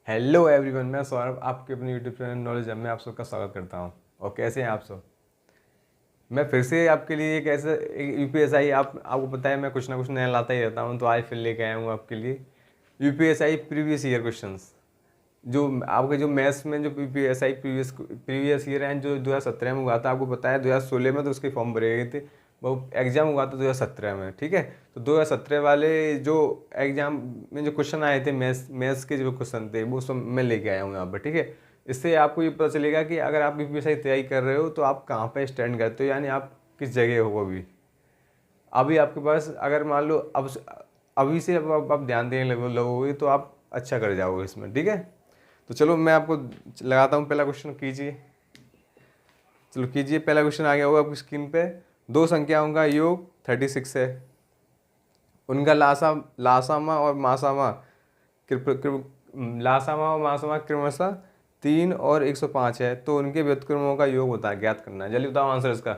Hello everyone, मैं सौरभ आपके अपने यूट्यूब चैनल नॉलेज में आप सबका स्वागत करता हूं। और कैसे हैं आप सब। मैं फिर से आपके लिए एक ऐसा यूपीएसआई आपको पता है मैं कुछ ना कुछ नया लाता ही रहता हूं, तो आज फिर लेके आया हूं आपके लिए यूपीएसआई प्रीवियस ईयर क्वेश्चंस। जो आपके जो मैथ्स में जो यूपीएसआई प्रीवियस ईयर हैं, जो 2017 में हुआ था, आपको पता है 2016 में तो उसके फॉर्म भरे गए थे। वो एग्ज़ाम हुआ था 2017 में, ठीक है। तो 2017 वाले जो एग्ज़ाम में जो क्वेश्चन आए थे, मैथ्स के जो क्वेश्चन थे, वो सब मैं लेके आया हूँ यहाँ पर, ठीक है। इससे आपको ये पता चलेगा कि अगर आप यूपीएसआई तैयारी कर रहे हो तो आप कहाँ पे स्टैंड करते हो, यानी आप किस जगह हो अभी। अभी आपके पास अगर मान लो अब अभी से अब आप ध्यान देने लगोगे तो आप अच्छा कर जाओगे इसमें, ठीक है। तो चलो मैं आपको लगाता हूँ, पहला क्वेश्चन कीजिए। चलो कीजिए, पहला क्वेश्चन आ गया होगा आपकी स्क्रीन पे। दो संख्याओं का योग 36 है, उनका लासामा और मासामा लासामा और मासामा क्रमशः 3 और 105 है, तो उनके व्युत्क्रमों का योग होता है, ज्ञात करना है। जल्दी बताओ आंसर इसका,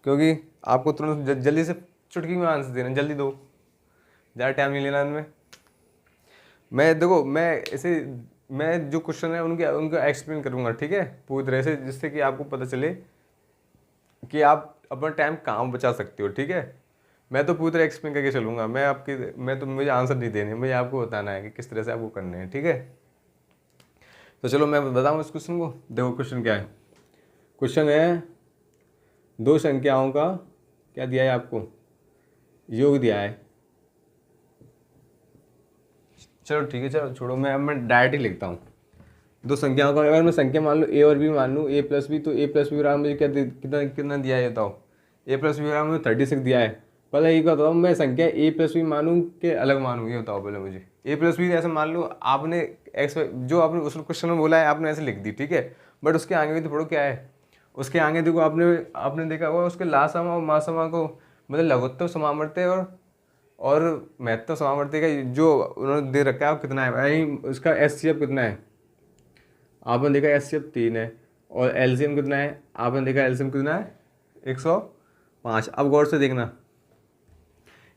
क्योंकि आपको तुरंत जल्दी से चुटकी में आंसर देना, जल्दी दो, ज़्यादा टाइम नहीं लेना इनमें। मैं देखो मैं जो क्वेश्चन है उनके उनका एक्सप्लेन करूँगा, ठीक है, पूरी तरह से, जिससे कि आपको पता चले कि आप अपना टाइम कहाँ बचा सकते हो, ठीक है। मैं तो पूरी तरह एक्सप्लेन करके चलूँगा, मैं तो मुझे आंसर नहीं देने, मुझे आपको बताना है कि किस तरह से आपको करने हैं, ठीक है। तो चलो मैं बताऊँ इस क्वेश्चन को। देखो क्वेश्चन क्या है। क्वेश्चन है दो संख्याओं का क्या दिया है आपको, योग दिया है। चलो ठीक है, चलो छोड़ो, मैं डायरेक्ट ही लिखता हूँ। दो संख्याओं का अगर मैं संख्या मान लूँ ए और बी मान लूँ, ए प्लस बी, तो ए प्लस बी बराबर मुझे कितना कितना दिया है बताओ। ए प्लस बी बराबर मुझे 36 दिया है। पहले ये बताओ, मैं संख्या ए प्लस बी मानूँ कि अलग मानूँ, ये बताओ पहले मुझे। ए प्लस बी ऐसे मान लो आपने एक्स जो आपने उस क्वेश्चन में बोला है आपने ऐसे लिख दी, ठीक है। बट उसके आगे भी तो पढ़ो क्या है। उसके आगे देखो, आपने आपने देखा होगा उसके लासमा और मासमा को, मतलब लघुत्तम समावर्त्य और महत्तम समावर्त्य का जो उन्होंने दे रखा है वो कितना है भाई, उसका एचसीएफ कितना है। आपने देखा एचसीएफ 3 है, और एलसीएम कितना है, आपने देखा एलसीएम कितना है 105। अब गौर से देखना,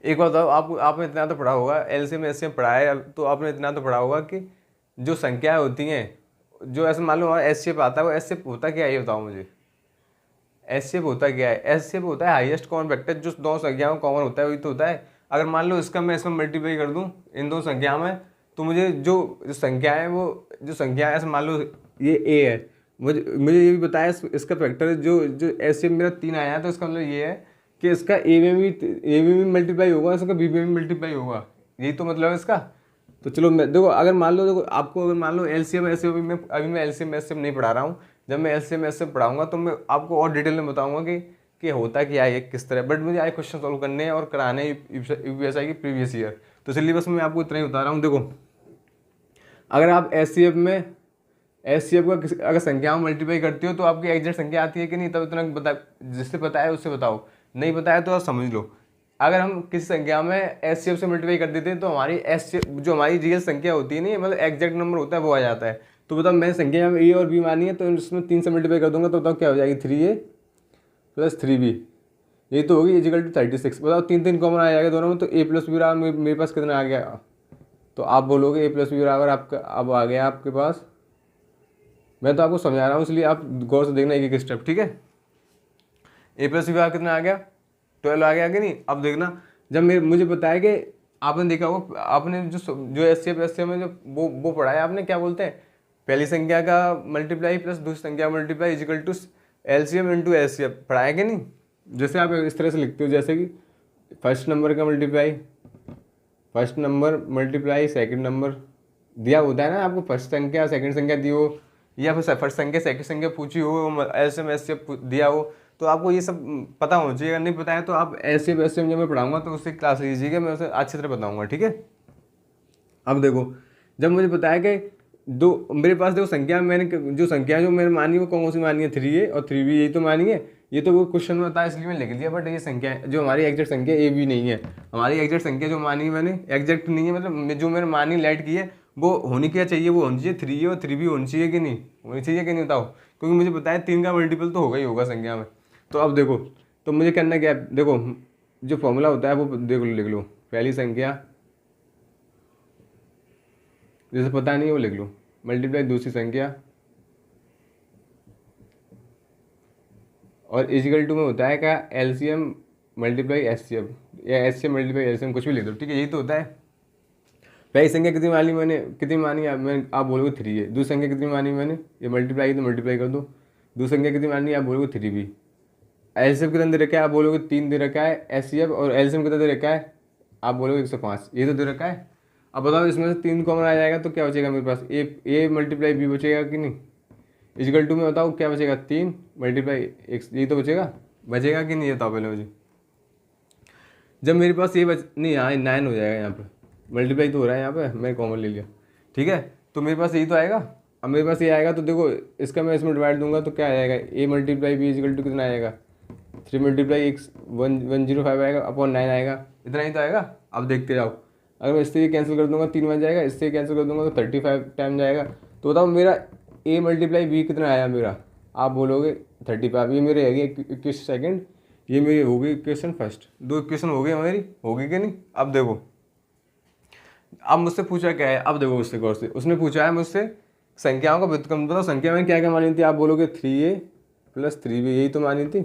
एक बार बताओ, आपने इतना तो पढ़ा होगा, एलसीएम एचसीएम पढ़ा है, तो आपने इतना तो पढ़ा होगा कि जो संख्याएं होती हैं, जो ऐसे मान लो हमारा एचसीएफ आता है, वो एचसीएफ होता क्या है ये बताओ मुझे। एचसीएफ होता क्या है, एचसीएफ होता है हाईएस्ट कॉमन फैक्टर, जो दो संख्याओं कॉमन होता है वही तो होता है। अगर मान लो इसका मैं इसमें मल्टीप्लाई कर दूं इन दो संख्या में, तो मुझे जो संख्या है, वो जो संख्या है, ऐसे मान लो ये ए है, मुझे मुझे ये भी बताया इसका फैक्टर जो जो एचसीएफ मेरा 3 आया है, तो इसका मतलब ये है कि इसका ए में भी मल्टीप्लाई होगा, इसका बी में भी मल्टीप्लाई होगा, यही तो मतलब है इसका। तो चलो मैं देखो, अगर मान लो देखो आपको, अगर मान लो एलसीएम एलसीएम में अभी मैं एलसीएम एलसीएम नहीं पढ़ा रहा हूँ। जब मैं एलसीएम एलसीएम पढ़ाऊंगा तो मैं आपको और डिटेल में बताऊंगा कि होता क्या है किस तरह। बट मुझे आज क्वेश्चन सॉल्व करने हैं और कराने हैं यूपीएसआई की प्रीवियस ईयर। तो चलिए बस मैं आपको इतना ही बता रहा हूँ। देखो अगर आप एचसीएफ का अगर संख्या में मल्टीप्लाई करते हो तो आपकी एग्जैक्ट संख्या आती है कि नहीं, तब इतना बता, जिससे पता है उससे बताओ, नहीं बताया तो आप समझ लो। अगर हम किसी संख्या में एचसीएफ से मल्टीप्लाई कर देते हैं तो हमारी एचसीएफ जो हमारी रियल संख्या होती है नहीं, मतलब एग्जैक्ट नंबर होता है, वो आ जाता है। तो बताओ मैं संख्या में ए और बी मानी है, तो इसमें 3 से मल्टीप्लाई कर दूंगा, तो बताओ क्या हो जाएगी, 3a प्लस 3b, यही तो होगी इजिकल टू 36। बताओ 3 3 कॉमन आ जाएगा दोनों में, तो ए प्लस बी बराबर मेरे पास कितना आ गया, तो आप बोलोगे ए प्लस बी बराबर आपका अब आ गया आपके पास। मैं तो आपको समझा रहा हूँ इसलिए आप गौर से देखना एक एक स्टेप, ठीक है। ए प्लस बी बराबर कितना आ गया, 12 आ गया कि नहीं। अब देखना, जब मुझे बताया कि आपने देखा होगा, आपने जो एस सी एफ में जो वो पढ़ा है आपने, क्या बोलते हैं, पहली संख्या का मल्टीप्लाई प्लस दूसरी संख्या multiply is equal to LCM into HCF, पढ़ा है कि नहीं। जैसे आप इस तरह से लिखते हो, जैसे कि फर्स्ट नंबर का multiply first number multiply second number दिया होता है ना आपको, फर्स्ट संख्या सेकंड संख्या दी हो, या फिर फर्स्ट संख्या सेकंड संख्या पूछी हो, एलसीएम एचसीएफ दिया हो, तो आपको ये सब पता होना चाहिए। अगर नहीं पता है तो आप एलसीएम एचसीएफ जब मैं पढ़ाऊंगा तो उससे क्लास लीजिएगा, मैं उसे अच्छी तरह बताऊंगा, ठीक है। अब देखो, जब मुझे बताया कि दो मेरे पास देखो संख्या, जो मैंने मानी वो कौन सी मानी है, 3a और 3b, यही तो मानी है। ये तो वो क्वेश्चन में बताया इसलिए मैं लिख दिया, बट ये संख्या जो हमारी एग्जैक्ट संख्या ए भी नहीं है। हमारी एग्जैक्ट संख्या जो मानी है मैंने, एग्जैक्ट नहीं है, मतलब जो मैंने मानी लाइट की है, वो होनी क्या चाहिए, वो होनी चाहिए 3a और 3b होनी चाहिए कि नहीं, होनी चाहिए कि नहीं बताओ। क्योंकि मुझे बताया 3 का मल्टीपल तो होगा ही होगा संख्या में। तो अब देखो, तो मुझे करना क्या है, देखो जो फॉर्मूला होता है वो देखो लिख लो, पहली संख्या जैसे पता नहीं है वो लिख लो, मल्टीप्लाई दूसरी संख्या और इजिकल टू में होता है क्या, एलसीएम मल्टीप्लाई एचसीएफ या एचसीएफ मल्टीप्लाई एलसीएम, कुछ भी लिख दो, ठीक है, यही तो होता है। पहली संख्या कितनी मानी मैंने, कितनी मानी आप बोलोगे 3 है। दूसरी संख्या कितनी मानी मैंने, ये मल्टीप्लाई तो मल्टीप्लाई कर दो। दूसरी संख्या कितनी मानी आप बोलोगे 3 भी। एलसीएफ कितना दे रखा है आप बोलोगे 3 दे रखा है एचसीएफ, और एलसीएम कितना दे रखा है आप बोलोगे 105, ये तो दे रखा है। अब बताओ इसमें से 3 कॉमन आ जाएगा तो क्या बचेगा मेरे पास, ए मल्टीप्लाई बी बचेगा कि नहीं। इजिकल टू में बताओ क्या बचेगा, 3 मल्टीप्लाई एक्स, ये तो बचेगा कि नहीं, ये बताओ पहले मुझे। जब मेरे पास ये नहीं, यहाँ 9 हो जाएगा, यहाँ पे मल्टीप्लाई तो हो रहा है, यहाँ पे मैं कॉमन ले लिया, ठीक है, तो मेरे पास यही तो आएगा। अब मेरे पास ये आएगा तो देखो इसका मैं इसमें डिवाइड दूंगा तो क्या आ जाएगा, A multiply B is equal to कितना आएगा, 3 मल्टीप्लाई एक्स 105 आएगा अपॉन 9 आएगा, इतना ही तो आएगा। अब देखते जाओ, अगर मैं इससे ये कैंसिल कर दूंगा 3 बन जाएगा, इससे कैंसिल कर दूंगा तो 35 टाइम जाएगा। तो बताओ मेरा ए मल्टीप्लाई बी कितना आया मेरा, आप बोलोगे 35। ये मेरे है इक्वेशन सेकेंड, ये मेरी होगी इक्वेशन फर्स्ट। 2 इक्वेशन हो गई मेरी, होगी कि नहीं। अब देखो, अब मुझसे पूछा क्या है, अब देखो उससे गौर से, उसने पूछा है मुझसे संख्याओं का व्युत्क्रम बताओ। संख्या में क्या क्या मानी थी आप बोलोगे 3a + 3b, यही तो मानी थी,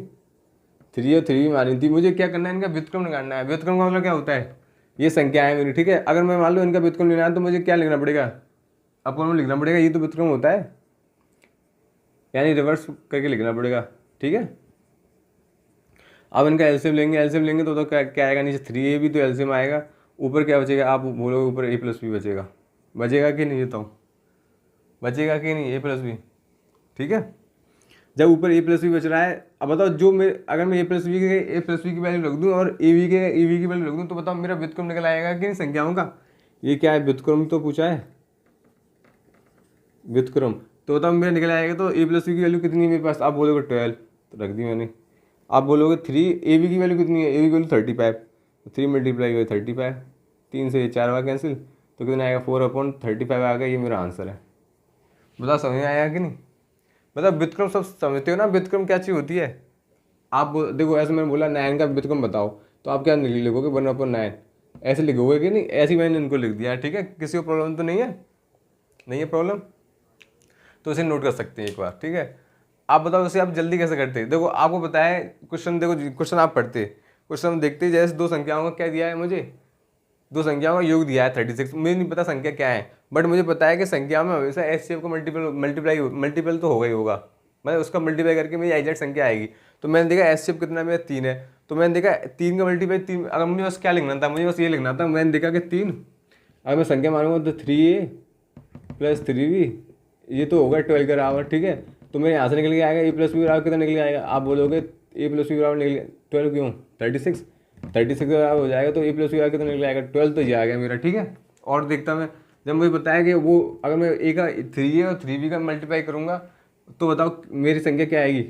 3 और 3 मानी थी। मुझे क्या करना है, इनका व्युत्क्रम निकालना है। व्युत्क्रम का मतलब क्या होता है, ये संख्या है मेरी, ठीक है। अगर मैं मान लो इनका व्युत्क्रम लेना है तो मुझे क्या लिखना पड़ेगा, अपन में लिखना पड़ेगा, ये तो व्युत्क्रम होता है, यानी रिवर्स करके लिखना पड़ेगा, ठीक है। अब इनका एलसीएम लेंगे तो क्या आएगा, नीचे 3a भी तो एलसीएम आएगा, ऊपर क्या बचेगा आप बोलोगे ऊपर a + b बचेगा कि नहीं, ये तो बचेगा कि नहीं, a + b, ठीक है। जब ऊपर a + b बच रहा है, अब बताओ जो मेरे, अगर मैं a + b की वैल्यू रख दूँ और ab की वैल्यू रख दूँ तो बताओ मेरा व्युत्क्रम निकल आएगा कि नहीं संख्याओं का। ये क्या है, व्युत्क्रम तो पूछा है, व्युत्क्रम तो बताओ मेरा निकल आएगा। तो a + b की वैल्यू कितनी है मेरे पास, आप बोलोगे 12, तो रख दी मैंने। आप बोलोगे 3, ab की वैल्यू कितनी है, ab की वैल्यू 35, 3 मल्टीप्लाई हुआ 35, 3 से 4 बार कैंसिल, तो कितना आएगा 4/35 आ गया, ये मेरा आंसर है। बताओ समझ में आया कि नहीं। मतलब व्युत्क्रम सब समझते हो ना, व्युत्क्रम क्या चीज़ होती है। आप देखो ऐसे मैंने बोला 9 का व्युत्क्रम बताओ, तो आप क्या लिखोगे 1/9, ऐसे लिखोगे कि नहीं, ऐसे ही मैंने इनको लिख दिया, ठीक है। किसी को प्रॉब्लम तो नहीं है, नहीं है प्रॉब्लम, तो इसे नोट कर सकते हैं एक बार, ठीक है। आप बताओ इसे आप जल्दी कैसे करते हैं। देखो आपको पता है क्वेश्चन, देखो क्वेश्चन आप पढ़ते, क्वेश्चन देखते, जैसे 2 संख्याओं का क्या दिया है मुझे, 2 संख्याओं का योग दिया है 36, मुझे नहीं पता संख्या क्या है, बट मुझे पता है कि संख्या में हमेशा एचसीएफ को मल्टीपल तो होगा ही होगा, मतलब उसका मल्टीप्लाई करके मेरी एग्जैक्ट संख्या आएगी। तो मैंने देखा एचसीएफ कितना मेरा 3 है, तो मैंने देखा 3 का मल्टीप्लाई 3, अगर मुझे बस क्या लिखना था, मुझे बस ये लिखना था, मैंने देखा कि 3, अगर मैं संख्या मारूंगा तो 3a + 3b, ये तो होगा 12 के बराबर, ठीक है। तो मेरे यहाँ से निकल के आएगा a + b बराबर कितना निकल आएगा, आप बोलोगे a + b बराबर निकल 12 क्यों 36 के बराबर हो जाएगा, तो a + b बराबर कितना निकल आएगा 12, तो ये आ गया मेरा, ठीक है। और देखता मैं, जब मुझे बताया कि वो अगर मैं a का 3a और 3b का मल्टीप्लाई करूँगा तो बताओ मेरी संख्या क्या आएगी,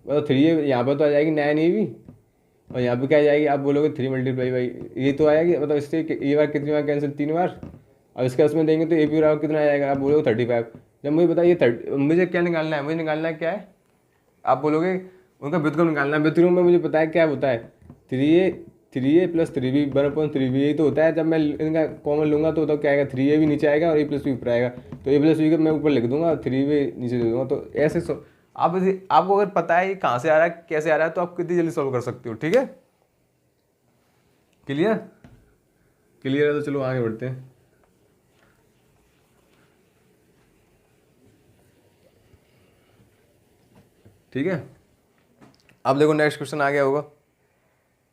बताओ 3a यहाँ पर तो आ जाएगी 9ab, और यहाँ पर क्या आ जाएगी आप बोलोगे 3 × ये तो आएगी, मतलब इससे ये बार कितनी बार कैंसिल, 3 बार। अब इसका उसमें देंगे तो ab बराबर कितना आ जाएगा, आप बोलोगे 35। जब मुझे बताइए मुझे क्या निकालना है, मुझे निकालना है क्या है, आप बोलोगे उनका व्युत्क्रम निकालना है। व्युत्क्रम में मुझे पता है क्या होता है, 3a + 3b 1/3b, यही तो होता है। जब मैं इनका कॉमन लूँगा तो क्या आएगा, 3a भी नीचे आएगा और a + b ऊपर आएगा, तो a + b का मैं ऊपर लिख दूंगा, 3b नीचे दे दूंगा। तो ऐसे आपको अगर पता है ये कहाँ से आ रहा है कैसे आ रहा है, तो आप कितनी जल्दी सॉल्व कर सकते हो, ठीक है। क्लियर है, तो चलो आगे बढ़ते हैं। ठीक है, अब देखो नेक्स्ट क्वेश्चन आ गया होगा।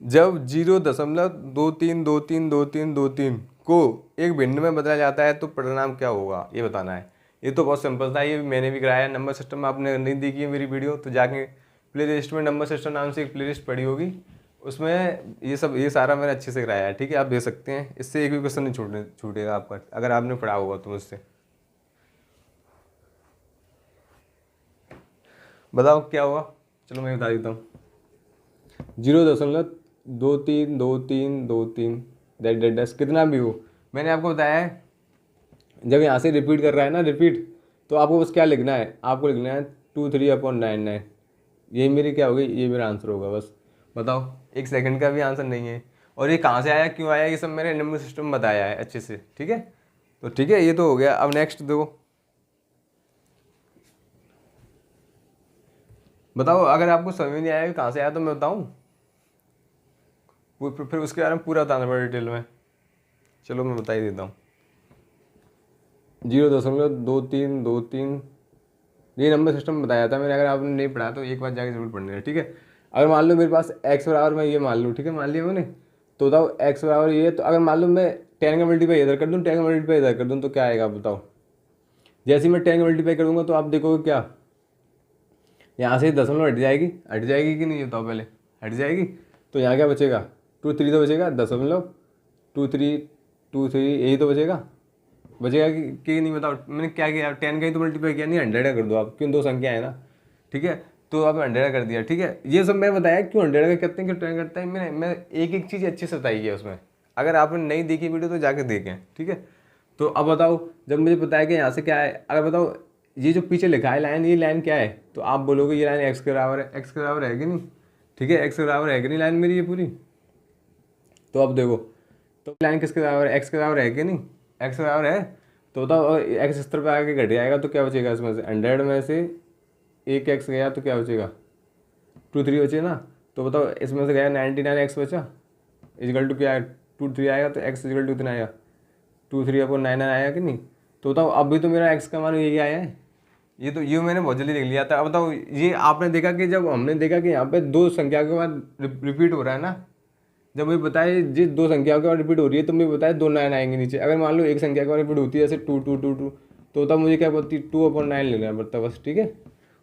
जब 0.23232323 को एक भिन्न में बदला जाता है तो परिणाम क्या होगा, ये बताना है। ये तो बहुत सिंपल था, ये मैंने भी कराया। नंबर सिस्टम आपने नहीं देखी है मेरी वीडियो तो जाके प्ले लिस्ट में नंबर सिस्टम नाम से एक प्ले लिस्ट पड़ी होगी, उसमें ये सारा मैंने अच्छे से कराया है, ठीक है। आप देख सकते हैं, इससे एक भी क्वेश्चन नहीं छूटेगा आपका, अगर आपने पढ़ा होगा तो मुझसे। बताओ क्या होगा, चलो मैं बता देता हूँ। 0.232323 डैश कितना भी हो, मैंने आपको बताया है जब यहाँ से रिपीट कर रहा है ना, रिपीट, तो आपको बस क्या लिखना है, आपको लिखना है 23/99। यही मेरी क्या होगी, ये मेरा आंसर होगा बस। बताओ, 1 सेकंड का भी आंसर नहीं है। और ये कहाँ से आया क्यों आया, ये सब मैंने नंबर सिस्टम बताया है अच्छे से, ठीक है। तो ठीक है, ये तो हो गया। अब नेक्स्ट देखो, बताओ, अगर आपको समझ में नहीं आया कि कहाँ से आया तो मैं बताऊँ, फिर उसके बारे में पूरा बताना पड़ा डिटेल में। चलो मैं बता ही देता हूँ। 0.2323 ये नंबर सिस्टम बताया था मैंने। अगर आपने नहीं पढ़ा तो एक बार जाके जरूर पढ़ने है, ठीक है। अगर मान लो मेरे पास x बराबर, मैं ये मान लूँ, ठीक है, मान लिया मैंने, तो बताओ x बराबर ये, तो अगर मान लो मैं 10 का मल्टीप्लाई इधर कर दूँ, 10 का मल्टीप्लाई इधर कर दूँ, तो क्या आएगा बताओ। जैसे ही मैं 10 का मल्टीप्लाई कर दूँगा तो आप देखोगे क्या, यहाँ से 10 हट जाएगी, हट जाएगी कि नहीं बताओ पहले, हट जाएगी। तो यहाँ क्या बचेगा, 2 3 तो बचेगा, 10.23 2 3 यही तो बचेगा। बचेगा कि नहीं बताओ। मैंने क्या किया, 10 का ही तो मल्टीप्लाई किया, नहीं 100 का कर दो आप, क्यों, दो संख्या है ना, ठीक है। तो आप 100 कर दिया, ठीक है। ये सब मैंने बताया क्यों 100 का करते हैं, क्यों 10 करते हैं। मैं एक एक चीज़ अच्छे से बताई है उसमें। अगर आपने नहीं देखी वीडियो तो जाके देखें, ठीक है। तो अब बताओ, जब मुझे पता है कि यहाँ से क्या है, अगर बताओ ये जो पीछे लिखा है लाइन, ये लाइन क्या है, तो आप बोलोगे ये लाइन एक्स के बराबर है। एक्स के बराबर है कि नहीं, ठीक है, एक्स के बराबर है कि नहीं लाइन मेरी ये पूरी। तो अब देखो, तो लाइन किसके बराबर है, एक्स के बराबर है कि नहीं, एक्स के बराबर है। तो बताओ एक्स इस तरफ पे आके घट जाएगा तो क्या बचेगा, इसमें से 100 में से एक एक्स गया तो क्या बचेगा, 2 3 बचे ना। तो बताओ इसमें से गया 99 एक्स बचा, इजकल टू क्या है, 2 3 आएगा, तो एक्स इजकल टू कितना आएगा, 2 3/99 आया कि नहीं। तो बताओ अब भी तो मेरा एक्स का मान यही आया है। ये तो ये मैंने बहुत जल्दी देख लिया था। अब बताओ, ये आपने देखा कि जब हमने देखा कि यहाँ पे दो संख्या के बाद रिपीट हो रहा है ना, जब मुझे बताए जिस दो संख्याओं के बाद रिपीट हो रही है तो मुझे बताया 2 9 आएंगे नीचे। अगर मान लो एक संख्या के बाद रिपीट होती है जैसे 2 2 2 2, तो तब मुझे क्या पड़ती, 2/9 लेना पड़ता बस, ठीक है।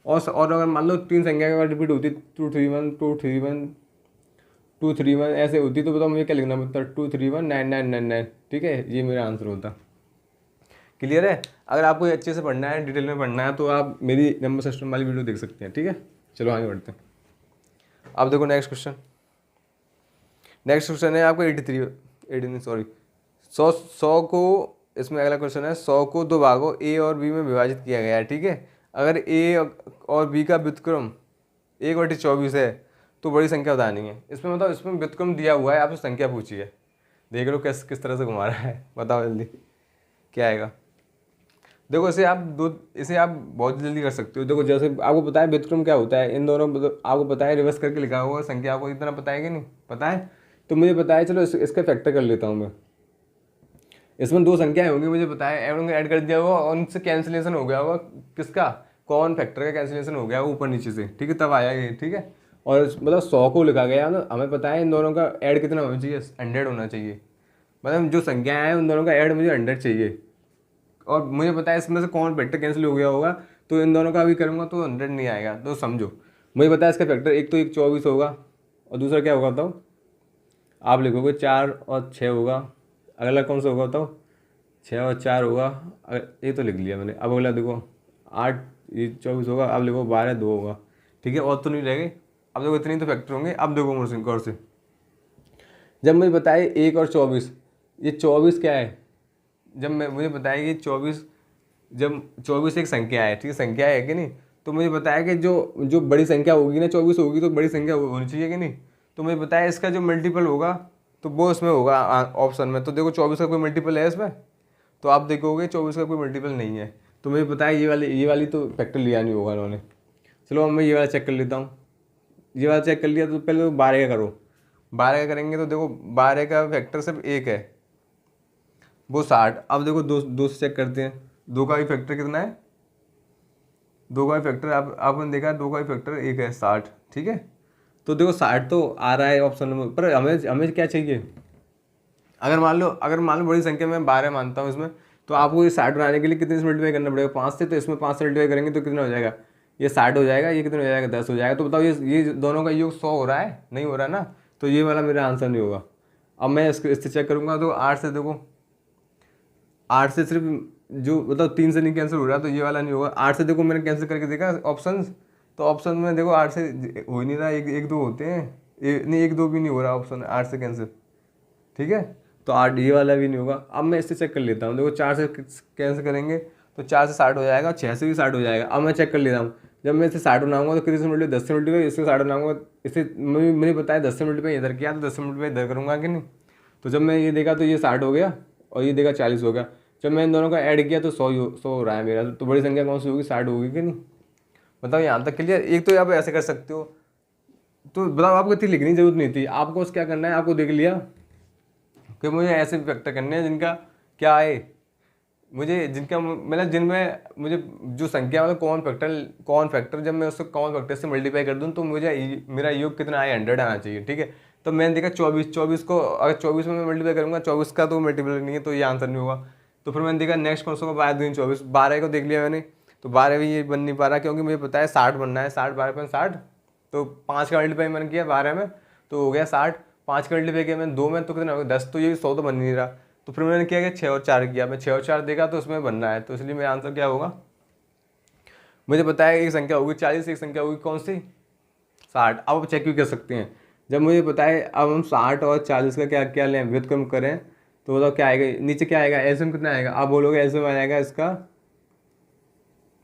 और अगर मान लो तीन संख्या के बाद रिपीट होती 2 3 1 ऐसे होती, तो बताओ मुझे क्या लिखना पड़ता, 2 3 1 9 9 9 9, ठीक है। ये मेरा आंसर होता। क्लियर है। अगर आपको अच्छे से पढ़ना है, डिटेल में पढ़ना है, तो आप मेरी नंबर सिस्टम वाली वीडियो देख सकते हैं, ठीक है। चलो आगे बढ़ते हैं। अब देखो नेक्स्ट क्वेश्चन। नेक्स्ट क्वेश्चन है आपका 83 सॉरी 100 को, इसमें अगला क्वेश्चन है 100 को दो भागों ए और बी में विभाजित किया गया है, ठीक है। अगर ए और बी का व्युत्क्रम 1/24 है तो बड़ी संख्या बतानी है। इसमें मतलब इसमें व्युत्क्रम दिया हुआ है, आपसे संख्या पूछी है। देख लो किस तरह से घुमा रहा है, बताओ जल्दी क्या आएगा। देखो इसे आप बहुत जल्दी कर सकते हो। देखो जैसे आपको पता है व्युत्क्रम क्या होता है, इन दोनों आपको पता है, रिवर्स करके लिखा हुआ संख्या को, इतना पता है कि नहीं पता है। तो मुझे पता है, चलो इसका फैक्टर कर लेता हूँ मैं। इसमें दो संख्याएं होंगी, मुझे पता है, ऐड कर दिया होगा और उनसे कैंसिलेशन हो गया होगा, किसका, कॉमन फैक्टर का कैंसिलेशन हो गया ऊपर नीचे से, ठीक है, तब आया ये, ठीक है। और मतलब 100 को लिखा गया ना, हमें पता है इन दोनों का ऐड कितना होना चाहिए, 100 होना चाहिए। मतलब जो संख्याएं हैं उन दोनों का ऐड मुझे 100 चाहिए। और मुझे पता है इसमें से कॉमन फैक्टर कैंसिल हो गया होगा, तो इन दोनों का भी करूँगा तो 100 नहीं आएगा। तो समझो, मुझे पता है इसका फैक्टर एक तो 24 होगा, और दूसरा क्या होगा बताओ, आप लिखोगे 4 और 6 होगा। अगला कौन सा होगा बताओ, 6 और 4 होगा। ये तो लिख लिया मैंने। अब अगला देखो 8, ये 24 होगा। अब लिखो 12 2 होगा, ठीक है, और तो नहीं रह गए। अब देखो इतने तो फैक्टर होंगे। अब देखो मुझसे गौर से, जब मुझे बताए 1 और 24, ये 24 क्या है, जब मुझे बताया कि 24, जब 24 एक संख्या है, ठीक है, संख्या है कि नहीं, तो मुझे बताया कि जो बड़ी संख्या होगी ना 24 होगी, तो बड़ी संख्या होनी चाहिए कि नहीं। तो मुझे बताया इसका जो मल्टीपल होगा तो वो इसमें होगा ऑप्शन में। तो देखो 24 का कोई मल्टीपल है इसमें, तो आप देखोगे 24 का कोई मल्टीपल नहीं है। तो मुझे पता है ये वाली तो फैक्टर लिया नहीं होगा उन्होंने। चलो अब मैं ये वाला चेक कर लेता हूँ। ये वाला चेक कर लिया, तो पहले तो 12 का करो। 12 का करेंगे तो देखो 12 का फैक्टर सिर्फ एक है, वो 60। अब देखो दो से चेक करते हैं, 2 का भी फैक्टर कितना है, 2 का भी फैक्टर आपने देखा, 2 का भी फैक्टर एक है, 60, ठीक है। तो देखो 60 तो आ रहा है ऑप्शन में, पर हमें क्या चाहिए। अगर मान लो बड़ी संख्या में 12 मानता हूँ इसमें, तो आपको ये 60 बनाने के लिए कितने से मल्टीप्लाई करना पड़ेगा, 5 से। तो इसमें 5 से मल्टीप्लाई करेंगे तो कितना हो जाएगा, ये 60 हो जाएगा, ये कितना हो जाएगा, 10 हो जाएगा। तो बताओ ये दोनों का योग 100 हो रहा है, नहीं हो रहा ना, तो ये वाला मेरा आंसर नहीं होगा। अब मैं इससे चेक करूँगा, तो 8 से देखो, 8 से सिर्फ जो मतलब 3 से नहीं कैंसिल हो रहा, तो ये वाला नहीं होगा। 8 से देखो मैंने कैंसिल करके देखा ऑप्शंस, तो ऑप्शन में देखो 8 से हो ही नहीं रहा, एक दो होते हैं, नहीं 1 2 भी नहीं हो रहा ऑप्शन 8 से कैंसिल, ठीक है। तो 8 ये वाला भी नहीं होगा। अब मैं इससे चेक कर लेता हूँ। देखो 4 से कैंसिल करेंगे तो 4 से 60 हो जाएगा, 6 से भी 60 हो जाएगा। अब मैं चेक कर लेता हूँ, जब मैं इसे 60 बनाऊंगा तो कितने से मल्टीप्लाई, 10 से मल्टीप्लाई, इससे 60 बनाऊंगा, इससे मुझे पता है 10 से मल्टीप्लाई इधर किया तो 10 से मल्टीप्लाई इधर करूँगा कि नहीं। तो जब मैं ये देखा तो ये 60 हो गया, और ये देखा 40 हो गया। जब मैं इन दोनों का ऐड किया तो 100 हो रहा है मेरा। तो बड़ी संख्या कौन सी होगी, 60 होगी कि नहीं। बताओ यहाँ तक क्लियर। एक तो आप ऐसे कर सकते हो, तो बताओ आपको इतनी लिखने की जरूरत नहीं थी। आपको बस क्या करना है, आपको देख लिया कि मुझे ऐसे फैक्टर करने हैं जिनका क्या है, मुझे जिनका मतलब जिनमें मुझे जो संख्या मतलब कॉमन फैक्टर जब मैं उसको कॉमन फैक्टर से मल्टीप्लाई कर दूँ तो मुझे मेरा योग कितना आए, 100 आना चाहिए। ठीक है, तो मैंने देखा 24 को अगर 24 में मैं मल्टीप्लाई करूँगा, 24 का तो मल्टीप्लाई नहीं है तो ये आंसर नहीं होगा। तो फिर मैंने देखा नेक्स्ट कौन सा होगा, 12 दूनी 24, 12 को देख लिया मैंने, तो 12 भी ये बन नहीं पा रहा क्योंकि मुझे पता है 60 बनना है, 60 12 तो 5 का मल्टीप्लाई मैंने किया 12 में तो हो गया 60, 5 का मल्टीप्लाई किया मैंने 2 में तो कितना हो गया 10, तो ये 100 तो बन नहीं रहा। तो फिर मैंने क्या किया 6 और 4 किया, मैं 6 और 4 देखा तो उसमें बनना है, तो इसलिए मेरा आंसर क्या होगा, मुझे पता है एक संख्या होगी 40, एक संख्या होगी कौन सी 60। अब आप चेक भी कर सकते हैं, जब मुझे पता है अब हम 60 और 40 का क्या क्या लें व्युत्क्रम करें तो बताओ क्या आएगा, नीचे क्या आएगा एलसीएम कितना आएगा, आप बोलोगे एलसीएम आ जाएगा इसका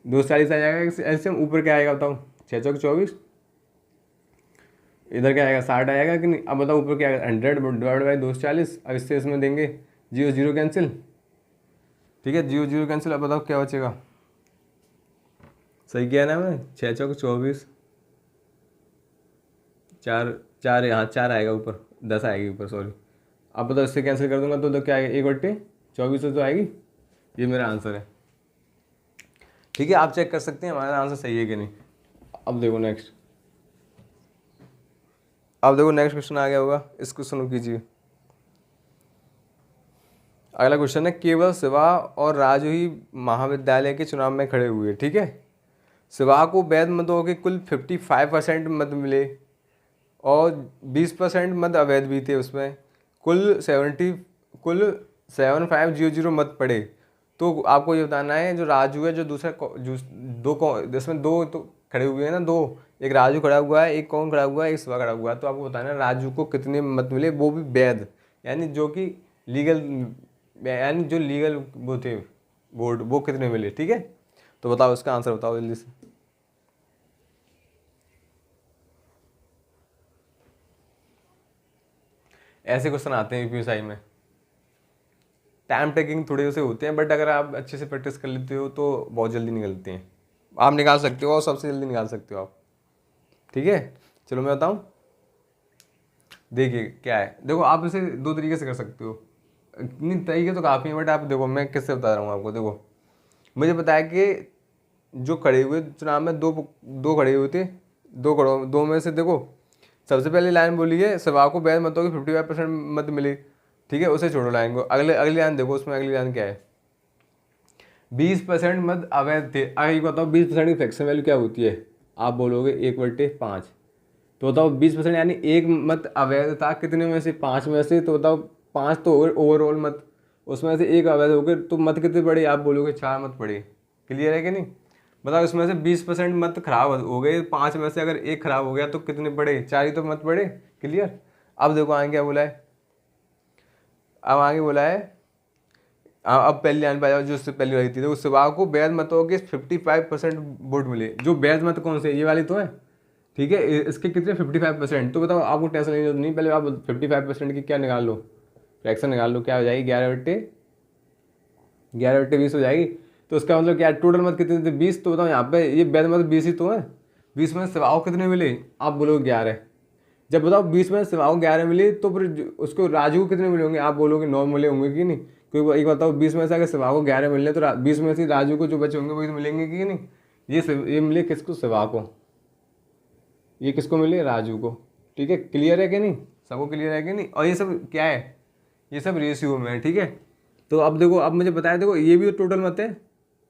240 आ जाएगा एलसीएम, ऊपर क्या आएगा बताओ 6 चौक 24, इधर क्या आएगा 60 आएगा कि नहीं। अब बताओ ऊपर क्या आएगा 100 डिवाइड बाई 240, अब इससे इसमें देंगे 0 0 कैंसिल, ठीक है 0 0 कैंसिल। अब बताओ क्या बचेगा, सही किया ना मैं, 6 चौक 24, 4 4 यहाँ 4 आएगा ऊपर, 10 आएगी ऊपर सॉरी। अब बताओ इससे कैंसिल कर दूंगा तो क्या आएगा 1/24 तो आएगी, ये मेरा आंसर है। ठीक है, आप चेक कर सकते हैं हमारा आंसर सही है कि नहीं। अब देखो नेक्स्ट, अब देखो नेक्स्ट क्वेश्चन आ गया होगा, इस क्वेश्चन को कीजिए। अगला क्वेश्चन है, केवल शिवा और राजू ही महाविद्यालय के चुनाव में खड़े हुए। ठीक है, शिवा को वैध मतों के कुल 55% मत मिले और 20% मत अवैध भी थे, उसमें कुल 7500 मत पड़े। तो आपको ये बताना है जो राजू है, जो दूसरा इसमें दो तो खड़े हुए हैं ना, दो, एक राजू खड़ा हुआ है, एक कौन खड़ा हुआ है, एक शिवा खड़ा हुआ है। तो आपको बताना है राजू को कितने मत मिले, वो भी वैध, यानी जो कि लीगल, यानी जो लीगल वो थे वोट, वो कितने मिले। ठीक है, तो बताओ इसका आंसर बताओ जल्दी से। ऐसे क्वेश्चन आते हैं यूपीएसआई में, टाइम टेकिंग थोड़े से होते हैं, बट अगर आप अच्छे से प्रैक्टिस कर लेते हो तो बहुत जल्दी निकलते हैं, आप निकाल सकते हो और सबसे जल्दी निकाल सकते हो आप। ठीक है, चलो मैं बताऊं, देखिए क्या है, देखो आप इसे दो तरीके से कर सकते हो, नहीं तरीके तो काफ़ी हैं बट आप देखो मैं किससे बता रहा हूँ आपको। देखो मुझे पता है कि जो खड़े हुए चुनाव में दो खड़े हुए थे, दो में से देखो सबसे पहले लाइन बोली है शिवा को वैध मतों की 55% मत मिली। ठीक है, उसे छोड़ो लाइन को, अगली लाइन देखो, उसमें अगली लाइन क्या है, 20% मत अवैध थे। आगे बताओ 20% की फ्रैक्शन वैल्यू क्या होती है, आप बोलोगे 1/5। तो बताओ 20% यानी एक मत अवैध था, कितने में से 5 में से, तो बताओ 5 तो ओवरऑल मत, उसमें से एक अवैध हो गए, तो मत कितने पड़े, आप बोलोगे 4 मत पड़े। क्लियर है कि नहीं, बताओ इसमें से 20% मत खराब हो गए, 5 में से अगर एक खराब हो गया तो कितने पड़े, 4 ही तो मत पड़े। क्लियर, अब देखो आगे क्या बोला है, अब आगे बोला है, अब पहली लाइन पे आ जाओ जो उससे पहली वाली थी, तो शिवा को वैध मतों के 55% वोट मिले। जो वैध मत कौन से, ये वाली तो है। ठीक है, इसके कितने 55%, तो बताओ आपको टेंशन लेनी जरूरत नहीं, पहले आप 55% की क्या निकाल लो, फ्रैक्शन निकाल लो, क्या हो जाएगी 11/20 हो जाएगी। तो उसका मतलब क्या, टोटल मत कितने थे 20, तो बताओ यहाँ पे ये वैध मत 20 ही तो है, 20 में शिवाओं कितने मिले, आप बोलोगे 11। जब बताओ 20 में शिवाओं 11 मिले तो फिर उसको राजू को कितने मिले होंगे, आप बोलोगे 9 मिले होंगे कि नहीं, क्योंकि एक बताओ 20 में से अगर शिवा को 11 मिलने तो 20 में से राजू को जो बचे होंगे वही तो मिलेंगे कि नहीं। ये मिले किसको, शिवा को, ये किसको मिले, राजू को। ठीक है, क्लियर है कि नहीं, सबको क्लियर है कि नहीं। और ये सब क्या है, ये सब रेशियो में है। ठीक है, तो अब देखो, अब मुझे बताया, देखो ये भी तो टोटल मत है,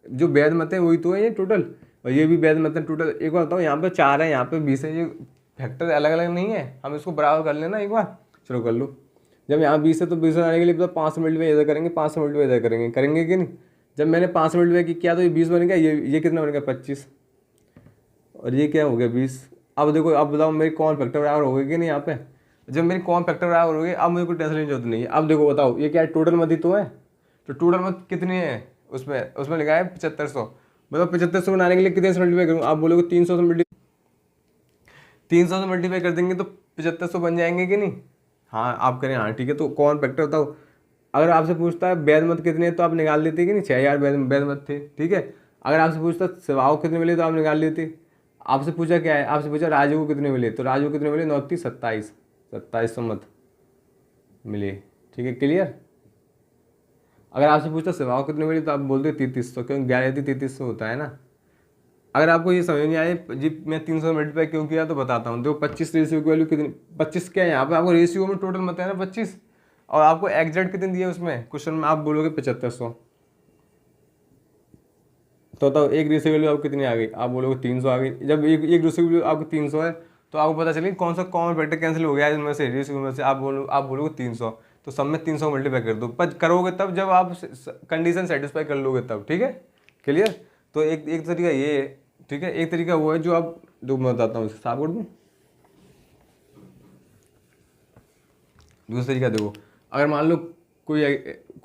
जो वैध मत है वही तो है ये टोटल, और ये भी वैध मत है टोटल। एक बार बताओ, यहाँ पे 4 है, यहाँ पे 20 है, ये फैक्टर अलग अलग नहीं है, हम इसको बराबर कर लेना एक बार, चलो कर लो। जब यहाँ 20 है तो 20 आने के लिए बताओ 5 मिनट में इधर करेंगे, 5 मिनट में इधर करेंगे कि नहीं। जब मैंने 5 मिनट में किया तो ये 20 बन गया, ये कितना बन गया 25, और ये क्या हो गया 20। अब देखो, अब बताओ मेरी कौन फैक्टर बराबर हो गई कि नहीं यहाँ पे, जब मेरी कौन फैक्टर बराबर हो गई, अब मुझे कोई टेंशन की जरूरत नहीं है। अब देखो बताओ ये क्या है, टोटल मत ही तो है, तो टोटल मत कितनी है, उसमें लिखा है 7500। मतलब 7500 बनाने के लिए कितने से मल्टीप्लाई करूँ, आप बोलोगे 300 से मल्टीप्लाई कर देंगे तो 7500 बन जाएंगे कि नहीं। हाँ आप करें, हाँ ठीक है। तो कौन फैक्टर बताओ, अगर आपसे पूछता है वैध मत कितने हैं तो आप निकाल लेते कि नहीं, 6000 वैध मत थे। ठीक है, अगर आपसे पूछता शिवाओं कितने मिले तो आप निकाल लेते। आपसे पूछा क्या है, आपसे पूछा राजू को कितने मिले, तो राजू को कितने मिले, 9 27, 2700 मत मिले। ठीक है, क्लियर। अगर आपसे पूछता शिवा को कितने मिले तो आप बोलते 3300, क्योंकि 11 3300 होता है ना। अगर आपको ये समझ नहीं आए जी मैं 300 मल्टीप्लाई क्यों किया तो बताता हूँ। देखो 25 रेशियो की वैल्यू कितनी, 25 क्या है यहाँ पे, आपको रेशियो में टोटल मत है ना 25, और आपको एग्जैक्ट कितने दिए उसमें क्वेश्चन में, आप बोलोगे 7500। तो एक रेशियो वैल्यू आपको कितनी आ गई, आप बोलोगे 300 आ गई। जब एक रेशियो वैल्यू आपको 300 है तो आपको पता चलेगी कौन सा कॉमन फैक्टर कैंसिल हो गया है इनमें से, रेशियो में से। आप बोलोगे 300, तो सब में 300 मल्टीप्लाई कर दो, पर करोगे तब जब आप कंडीशन सेटिस्फाई कर लोगे तब। ठीक है, क्लियर। तो एक तरीका ये है, ठीक है। एक तरीका वो है जो आप दो मैं बताता हूँ, साफ कर दूँ। दूसरा तरीका देखो, अगर मान लो कोई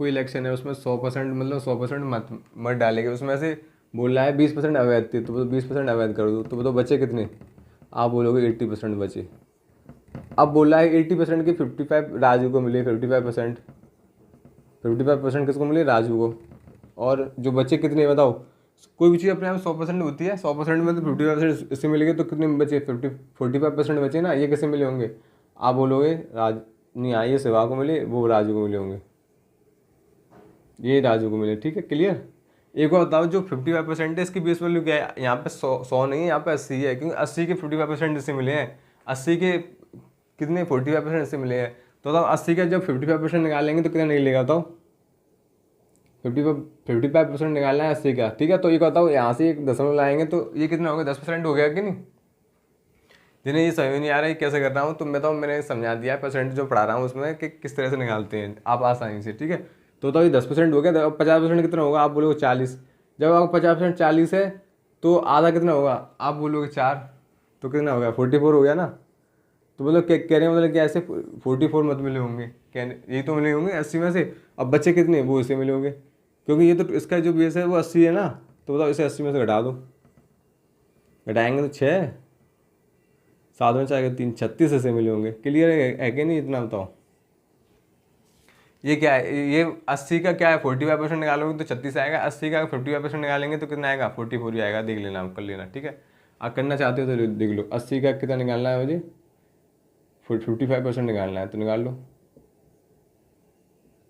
इलेक्शन है उसमें 100% मतलब 100% मत डालेंगे, उसमें से बोल रहा है 20% अवैध थे, तो 20% अवैध कर दो, तो बताओ बचे कितने, आप बोलोगे 80% बचे। अब बोल रहा है 80% के 55 राजू को मिले, 55% किसको मिले, राजू को। और जो बचे कितने बताओ, कोई भी चीज़ अपने आप 100% होती है, 100% में तो 55% इससे मिलेंगे, तो कितने बचे 45% बचे ना, ये कैसे मिले होंगे, आप बोलोगे राज नहीं आइए शिवा को मिले, वो राजू को मिले होंगे, ये राजू को मिले। ठीक है, क्लियर। एक और बताओ, जो 55% है इसकी बेस वैल्यू क्या है, यहाँ पे 100 नहीं है, यहाँ पे 80 है, क्योंकि 80 के 55% इससे मिले हैं, 80 के कितने 45% इससे मिले हैं। तो बताओ 80 का जब 55% निकालेंगे तो कितना निकलेगा बताओ, 55% निकालना है 80 का। ठीक है, तो ये बताओ यहाँ से एक दशमलव लाएंगे तो ये कितना हो गया, 10% हो गया कि नहीं। जिन्हें ये समझ नहीं आ रहा है कैसे कर रहा हूँ, तो मैं तो मैंने समझा दिया परसेंट जो पढ़ा रहा हूँ उसमें कि किस तरह से निकालते हैं आप आसानी से। ठीक है, तो ये 10% हो गया, अब 50% कितना होगा, आप बोलोगे 40। जब आपको 50% 40 है तो आधा कितना होगा, आप बोलोगे 4, तो कितना हो गया 44 हो गया ना। तो मतलब कह रहे हैं मतलब क्या ऐसे 44 मत मिले होंगे, कहने यही तो मिले होंगे 80 में से। अब बच्चे कितने वो इसे मिले होंगे, क्योंकि ये तो इसका जो बेस है वो 80 है ना, तो बताओ इसे 80 में से घटा दो, घटाएंगे तो 6, 7 में 4 3 36 ऐसे मिले होंगे। क्लियर है कि नहीं, इतना बताओ। ये क्या है, ये 80 का क्या है 45% निकालोगे तो 36 आएगा, 80 का 55% निकालेंगे तो कितना आएगा 44 ही आएगा। देख लेना, आप कर लेना। ठीक है, आप करना चाहते हो तो देख लो, 80 का कितना निकालना है मुझे, 55% निकालना है, तो निकाल लो,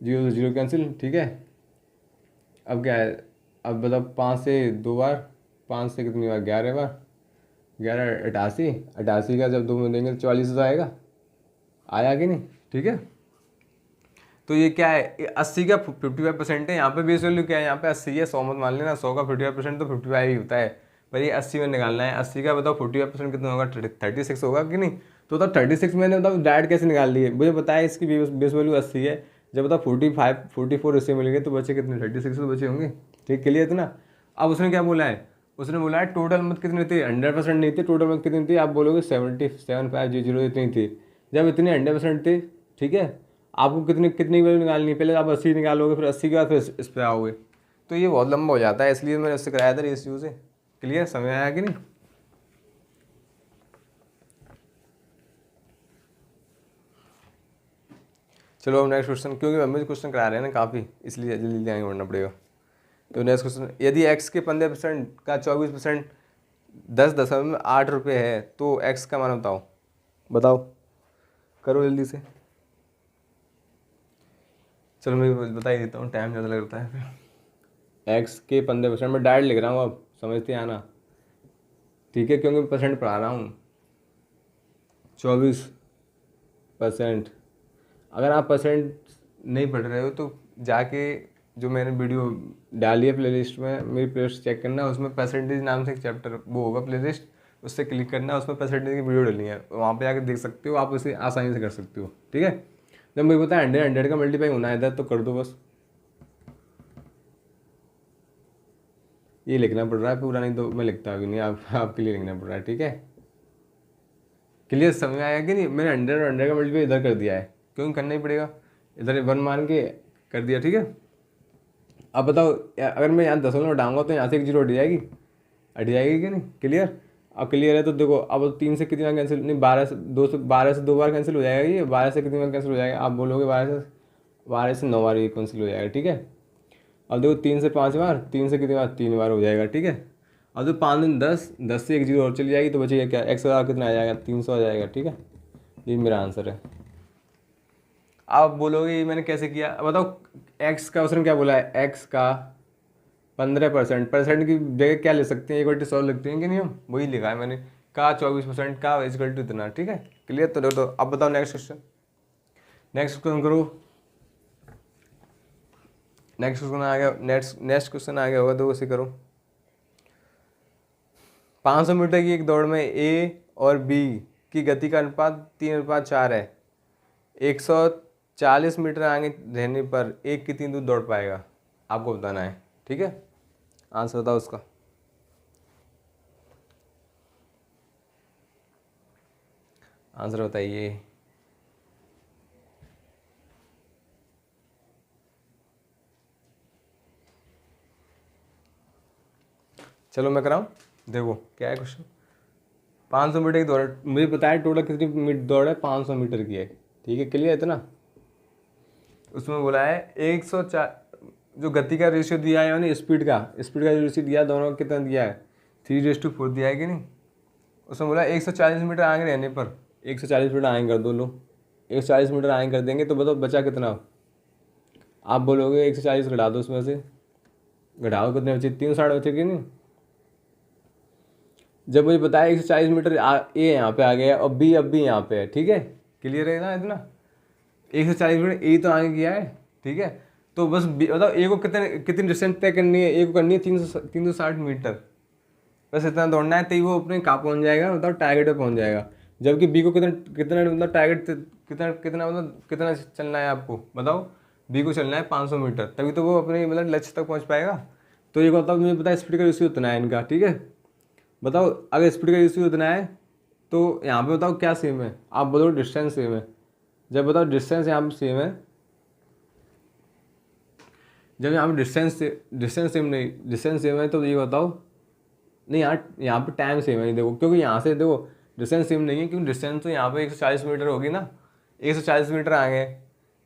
0 से 0 कैंसिल। ठीक है, अब क्या है, अब बताओ 5 से 2 बार, 5 से कितनी बार 11 बार, 11 88, 88 का जब 2 में देंगे तो 44 तो आएगा, आया कि नहीं। ठीक है, तो ये क्या है 80 का 55% है, यहाँ पे बेस वैल्यू क्या है, यहाँ पे 80 है, 100 मत मान लेना, 100 का 55% तो 55 ही होता है, पर ये 80 में निकालना है। 80 का बताओ 45% कितना होगा, 36 होगा कि नहीं। तो बताओ 36 मैंने बताओ डायरेक्ट कैसे निकाल लिए, मुझे बताया इसकी बेस वैल्यू 80 है, जब बताओ 44 इससे मिल गए तो बचे कितने 36 तो बचे होंगे। ठीक, क्लियर इतना। अब उसने क्या बोला है, उसने बोला है टोटल मत कितने थे, 100% नहीं थे, टोटल मत कितनी थी, आप बोलोगे 77,500 इतनी थी। जब इतने 100% थे, ठीक है, आपको कितनी कितनी वैल्यू निकालनी है, पहले आप 80 निकालोगे, फिर 80 के बाद फिर इस पर आओगे, तो ये बहुत लंबा हो जाता है, इसलिए मैंने उससे कराया था रेशियो से। क्लियर, समझ आया कि नहीं। चलो अब नेक्स्ट क्वेश्चन, क्योंकि मम्मी क्वेश्चन करा रहे हैं ना काफ़ी, इसलिए जल्दी जल्दी आगे बढ़ना पड़ेगा। तो नेक्स्ट क्वेश्चन, यदि एक्स के 15% का 24% 10.8 रुपये है तो एक्स का मान बताओ। बताओ, करो जल्दी से। चलो मैं बता ही देता हूँ, टाइम ज़्यादा लगता है फिर। एक्स के 15% में डायरेक्ट लिख रहा हूँ, अब समझते आना। ठीक है, क्योंकि परसेंट पढ़ा रहा हूँ, 24%। अगर आप परसेंट नहीं पढ़ रहे हो तो जाके जो मैंने वीडियो डाली है प्लेलिस्ट में, मेरी प्लेलिस्ट चेक करना, उसमें परसेंटेज नाम से एक चैप्टर वो होगा प्लेलिस्ट, उससे क्लिक करना, उसमें परसेंटेज की वीडियो डली है, वहाँ पे जाकर देख सकते हो, आप उसे आसानी से कर सकते हो। ठीक है, जब मुझे पता है 100 का मल्टीप्लाई होना है इधर, तो कर दो बस। ये लिखना पड़ रहा है पूरा, नहीं तो मैं लिखता भी नहीं, आपके लिए लिखना पड़ रहा है। ठीक है, क्लियर, समझ में आया कि नहीं। मैंने 100 का मल्टीप्लाई इधर कर दिया है, क्योंकि करना ही पड़ेगा, इधर 1 मान के कर दिया। ठीक है, अब बताओ अगर मैं यहाँ 10 हटाऊंगा तो यहाँ से एक 0 हट जाएगी कि नहीं। क्लियर, अब क्लियर है तो देखो, अब 3 से कितनी बार कैंसिल, नहीं 12 से 2 बार कैंसिल हो जाएगा, ये 12 से कितनी बार कैंसिल हो जाएगा, आप बोलोगे 12 से 9 बार ये कैंसिल हो जाएगा। ठीक है, अब देखो 3 से 5 बार, 3 से कितनी बार 3 बार हो जाएगा। ठीक है, अब तो 5 दिन 10, 10 से एक जीरो और चली जाएगी तो बचेगा क्या, एक्स का कितना आ जाएगा, 300 आ जाएगा। ठीक है, ये मेरा आंसर है। आप बोलोगे ये मैंने कैसे किया, अब बताओ एक्स का उसने क्या बोला है, एक्स का 15%, परसेंट की जगह क्या ले सकते हैं, 1/100 लिखते हैं कि नहीं, हम वही लिखा है मैंने, का 24% का इक्वल टू इतना। ठीक है, क्लियर। तो अब बताओ नेक्स्ट क्वेश्चन, नेक्स्ट क्वेश्चन करो। नेक्स्ट क्वेश्चन आ गया, नेक्स्ट क्वेश्चन आ गया होगा तो उसे करो। 500 मीटर की एक दौड़ में ए और बी की गति का अनुपात 3:4 है। 140 मीटर आगे रहने पर एक कितनी दूर दौड़ पाएगा, आपको बताना है। ठीक है, आंसर बताओ उसका। आंसर बताइए। चलो मैं कराऊँ, देखो क्या है क्वेश्चन। 500 मीटर की दौड़, मुझे बताया टोटल कितनी दौड़ है, 500 मीटर की है। ठीक है, क्लियर है इतना। उसमें बोला है 104, जो गति का रेशियो दिया है यानी स्पीड का जो रेशियो दिया है दोनों का कितना दिया है, 3:4 दिया है कि नहीं। उसमें बोला 140 मीटर आगे रहने पर, 140 मीटर आगे कर दो लो, 140 मीटर आगे कर देंगे तो बताओ बचा कितना। आप बोलोगे 140 घटा दो, उसमें से घटाओ कितने बचे, 360 बचे कि नहीं। जब मुझे बताया 140 मीटर ए यहाँ पे आ गया और बी अब भी यहाँ पे है। ठीक है, क्लियर है ना इतना। 140 मीटर ए तो आगे किया है। ठीक है, तो बस बताओ ए को कितनी डिस्टेंस तय करनी है, ए को करनी है 360 मीटर, बस इतना दौड़ना है तो वो अपने कहाँ पहुँच जाएगा, मतलब टारगेट पे पहुँच जाएगा। जबकि बी को कितना कितना मतलब टारगेट कितना कितना मतलब कितना चलना है आपको बताओ, बी को चलना है 500 मीटर, तभी तो वो अपने मतलब लक्ष्य तक पहुँच पाएगा। तो ये बताओ मुझे पता है स्पीड का रेशियो उतना है इनका। ठीक है, बताओ अगर स्पीड का रेशियो उतना है तो यहाँ पे बताओ क्या सेम है, आप बोलो डिस्टेंस सेम है। जब बताओ डिस्टेंस यहाँ पे सेम है, जब यहाँ पे डिस्टेंस सेम है तो ये बताओ, नहीं यहाँ पे टाइम सेम है। देखो क्योंकि यहाँ से देखो डिस्टेंस सेम नहीं है, क्योंकि डिस्टेंस तो यहाँ पे 140 मीटर होगी ना, 140 मीटर आगे।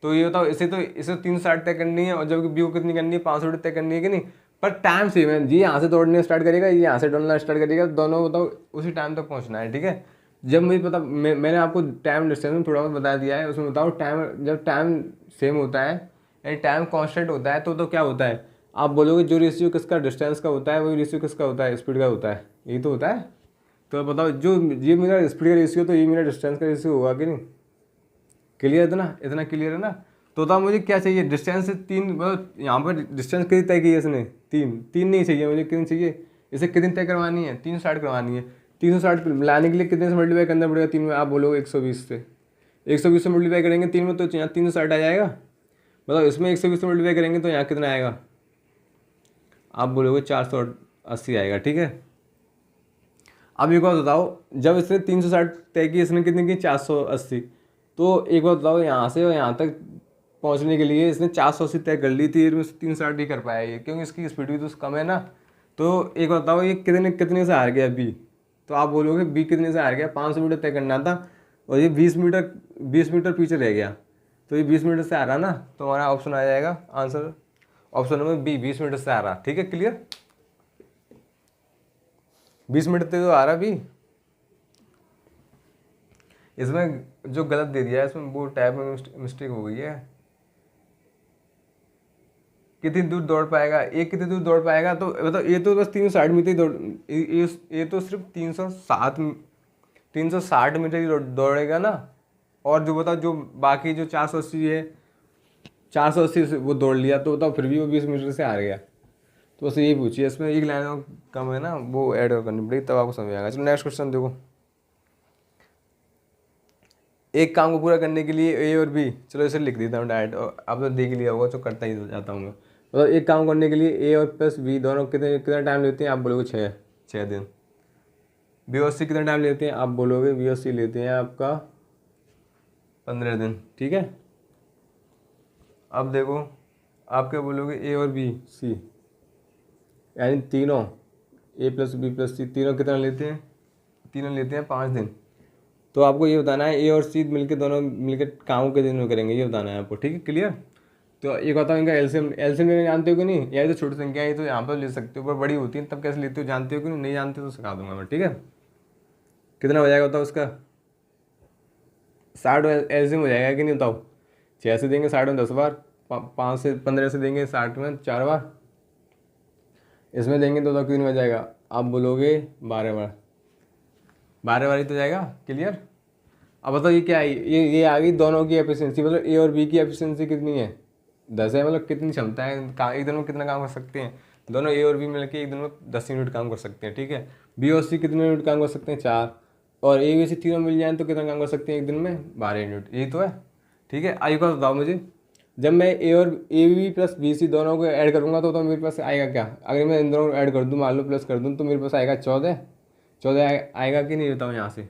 तो ये बताओ इसे 360 तय करनी है, और जबकि बी को कितनी करनी है, 500 मीटर तय करनी है कि नहीं, पर टाइम सेम है। जी यहाँ से दौड़ने स्टार्ट करेगा, ये यहाँ से दौड़ना स्टार्ट करेगा, दोनों बताओ उसी टाइम तक पहुँचना है। ठीक है, जब मुझे पता मैंने आपको टाइम डिस्टेंस में थोड़ा बहुत बता दिया है, उसमें बताओ टाइम जब टाइम सेम होता है यानी टाइम कांस्टेंट होता है तो क्या होता है, आप बोलोगे जो रेशियो किसका डिस्टेंस का होता है वही रेशियो किसका होता है, स्पीड का होता है। यही तो होता है। तो बताओ जो ये मेरा स्पीड का रेशियो तो ये मेरा डिस्टेंस का रेशियो होगा कि नहीं। क्लियर है ना, इतना क्लियर है ना। तो बताओ मुझे क्या चाहिए, डिस्टेंस से 3, मतलब यहाँ पर डिस्टेंस कितनी तय की है इसने, 3 नहीं चाहिए मुझे, कितनी चाहिए, इसे कितनी तय करवानी है, 360 करवानी है। 360 लाने के लिए कितने से मल्टीप्लाई करना पड़ेगा 3 में, आप बोलोगे 120 से। 120 से मल्टीप्लाई करेंगे 3 में तो यहाँ 360 आ जाएगा। बताओ इसमें 120 से मल्टीप्लाई करेंगे तो यहाँ कितना आएगा, आप बोलोगे 480 आएगा। ठीक है, अब एक बात बताओ, जब इसने 360 तय की, इसने कितनी की 480, तो एक बात बताओ यहाँ से और यहाँ तक पहुँचने के लिए इसने 480 तय कर ली थी, इसमें 360 ही कर पाया ये, क्योंकि इसकी स्पीड भी तो कम है ना। तो एक बात बताओ ये कितने से हार गया बी, तो आप बोलोगे बी कितने से हार गया, 500 मीटर तय करना था और ये 20 मीटर पीछे रह गया, तो ये 20 मीटर से आ रहा ना, तो हमारा ऑप्शन आ जाएगा answer, option number B, 20 metre से आ रहा। ठीक है, क्लियर, 20 मिनट तक तो आ रहा भी। इसमें जो गलत दे दिया है इसमें वो टाइप में मिस्टेक हो गई है। कितनी दूर दौड़ पाएगा, एक कितनी दूर दौड़ पाएगा, तो मतलब ये तो बस 360 मीटर ही दौड़, ये तो सिर्फ 360 मीटर ही दौड़ेगा ना। और जो बताओ जो बाकी जो 480 है, 480 से वो दौड़ लिया, तो बताओ फिर भी वो 20 मीटर से हार गया। तो बस यही पूछिए, इसमें एक लाइन कम है ना, वो ऐड करनी पड़ेगी तब आपको समझ आएगा। चलो नेक्स्ट क्वेश्चन देखो, एक काम को पूरा करने के लिए ए और बी, चलो इसे लिख देता हूँ डायरेक्ट, आप तो देख लिया होगा तो करता ही जाता हूँ मैं। मतलब एक काम करने के लिए ए और प्लस बी दोनों कितना टाइम लेते हैं, आप बोलोगे 6 दिन। बी और सी कितना टाइम लेते हैं, आप बोलोगे बी और सी लेते हैं आपका 15 दिन। ठीक है, अब देखो आप क्या बोलोगे, ए और बी सी यानी तीनों ए प्लस बी प्लस सी तीनों कितना लेते हैं, तीनों लेते हैं 5 दिन। तो आपको ये बताना है ए और सी मिलकर दोनों मिलकर काम के दिन में करेंगे, ये बताना है आपको। ठीक है, क्लियर। तो एक होता है इनका एलसीएम, एलसीएम लेना जानते हो कि नहीं, या तो छोटी संख्या है तो यहाँ पर ले सकते हो, पर बड़ी होती है तब कैसे लेते हो जानते हो कि नहीं जानते तो सिखा दूंगा मैं, ठीक है। कितना हो जाएगा बताओ उसका, 60 एलसीएम हो जाएगा कि नहीं बताओ। 6 से देंगे 60 में 10 बार, 5 से 15 से देंगे 60 में 4 बार, इसमें देंगे तो कितनी हो जाएगा, आप बोलोगे 12 बार, 12 बार ही तो जाएगा। क्लियर। अब बताओ ये क्या है, ये आ गई दोनों की एफिशिएंसी, मतलब ए और बी की एफिशिएंसी कितनी है, 10 है, मतलब कितनी क्षमता है, एक दिन में कितना काम कर सकते हैं दोनों ए और बी मिलकर, एक दिन में 10 यूनिट काम कर सकते हैं, ठीक है। बी और सी कितने यूनिट काम कर सकते हैं, 4, और ए बी सी तीनों मिल जाए तो कितना काम कर सकते हैं एक दिन में, 12 यूनिट, यही तो है, ठीक है। आयु का बताओ मुझे, जब मैं ए और A B plus B C दोनों को ऐड करूँगा तो मेरे पास आएगा क्या, अगर मैं इन दोनों को ऐड कर दूँ मान लो प्लस कर दूँ तो मेरे पास आएगा 14, 14 आएगा कि नहीं बताओ, यहाँ से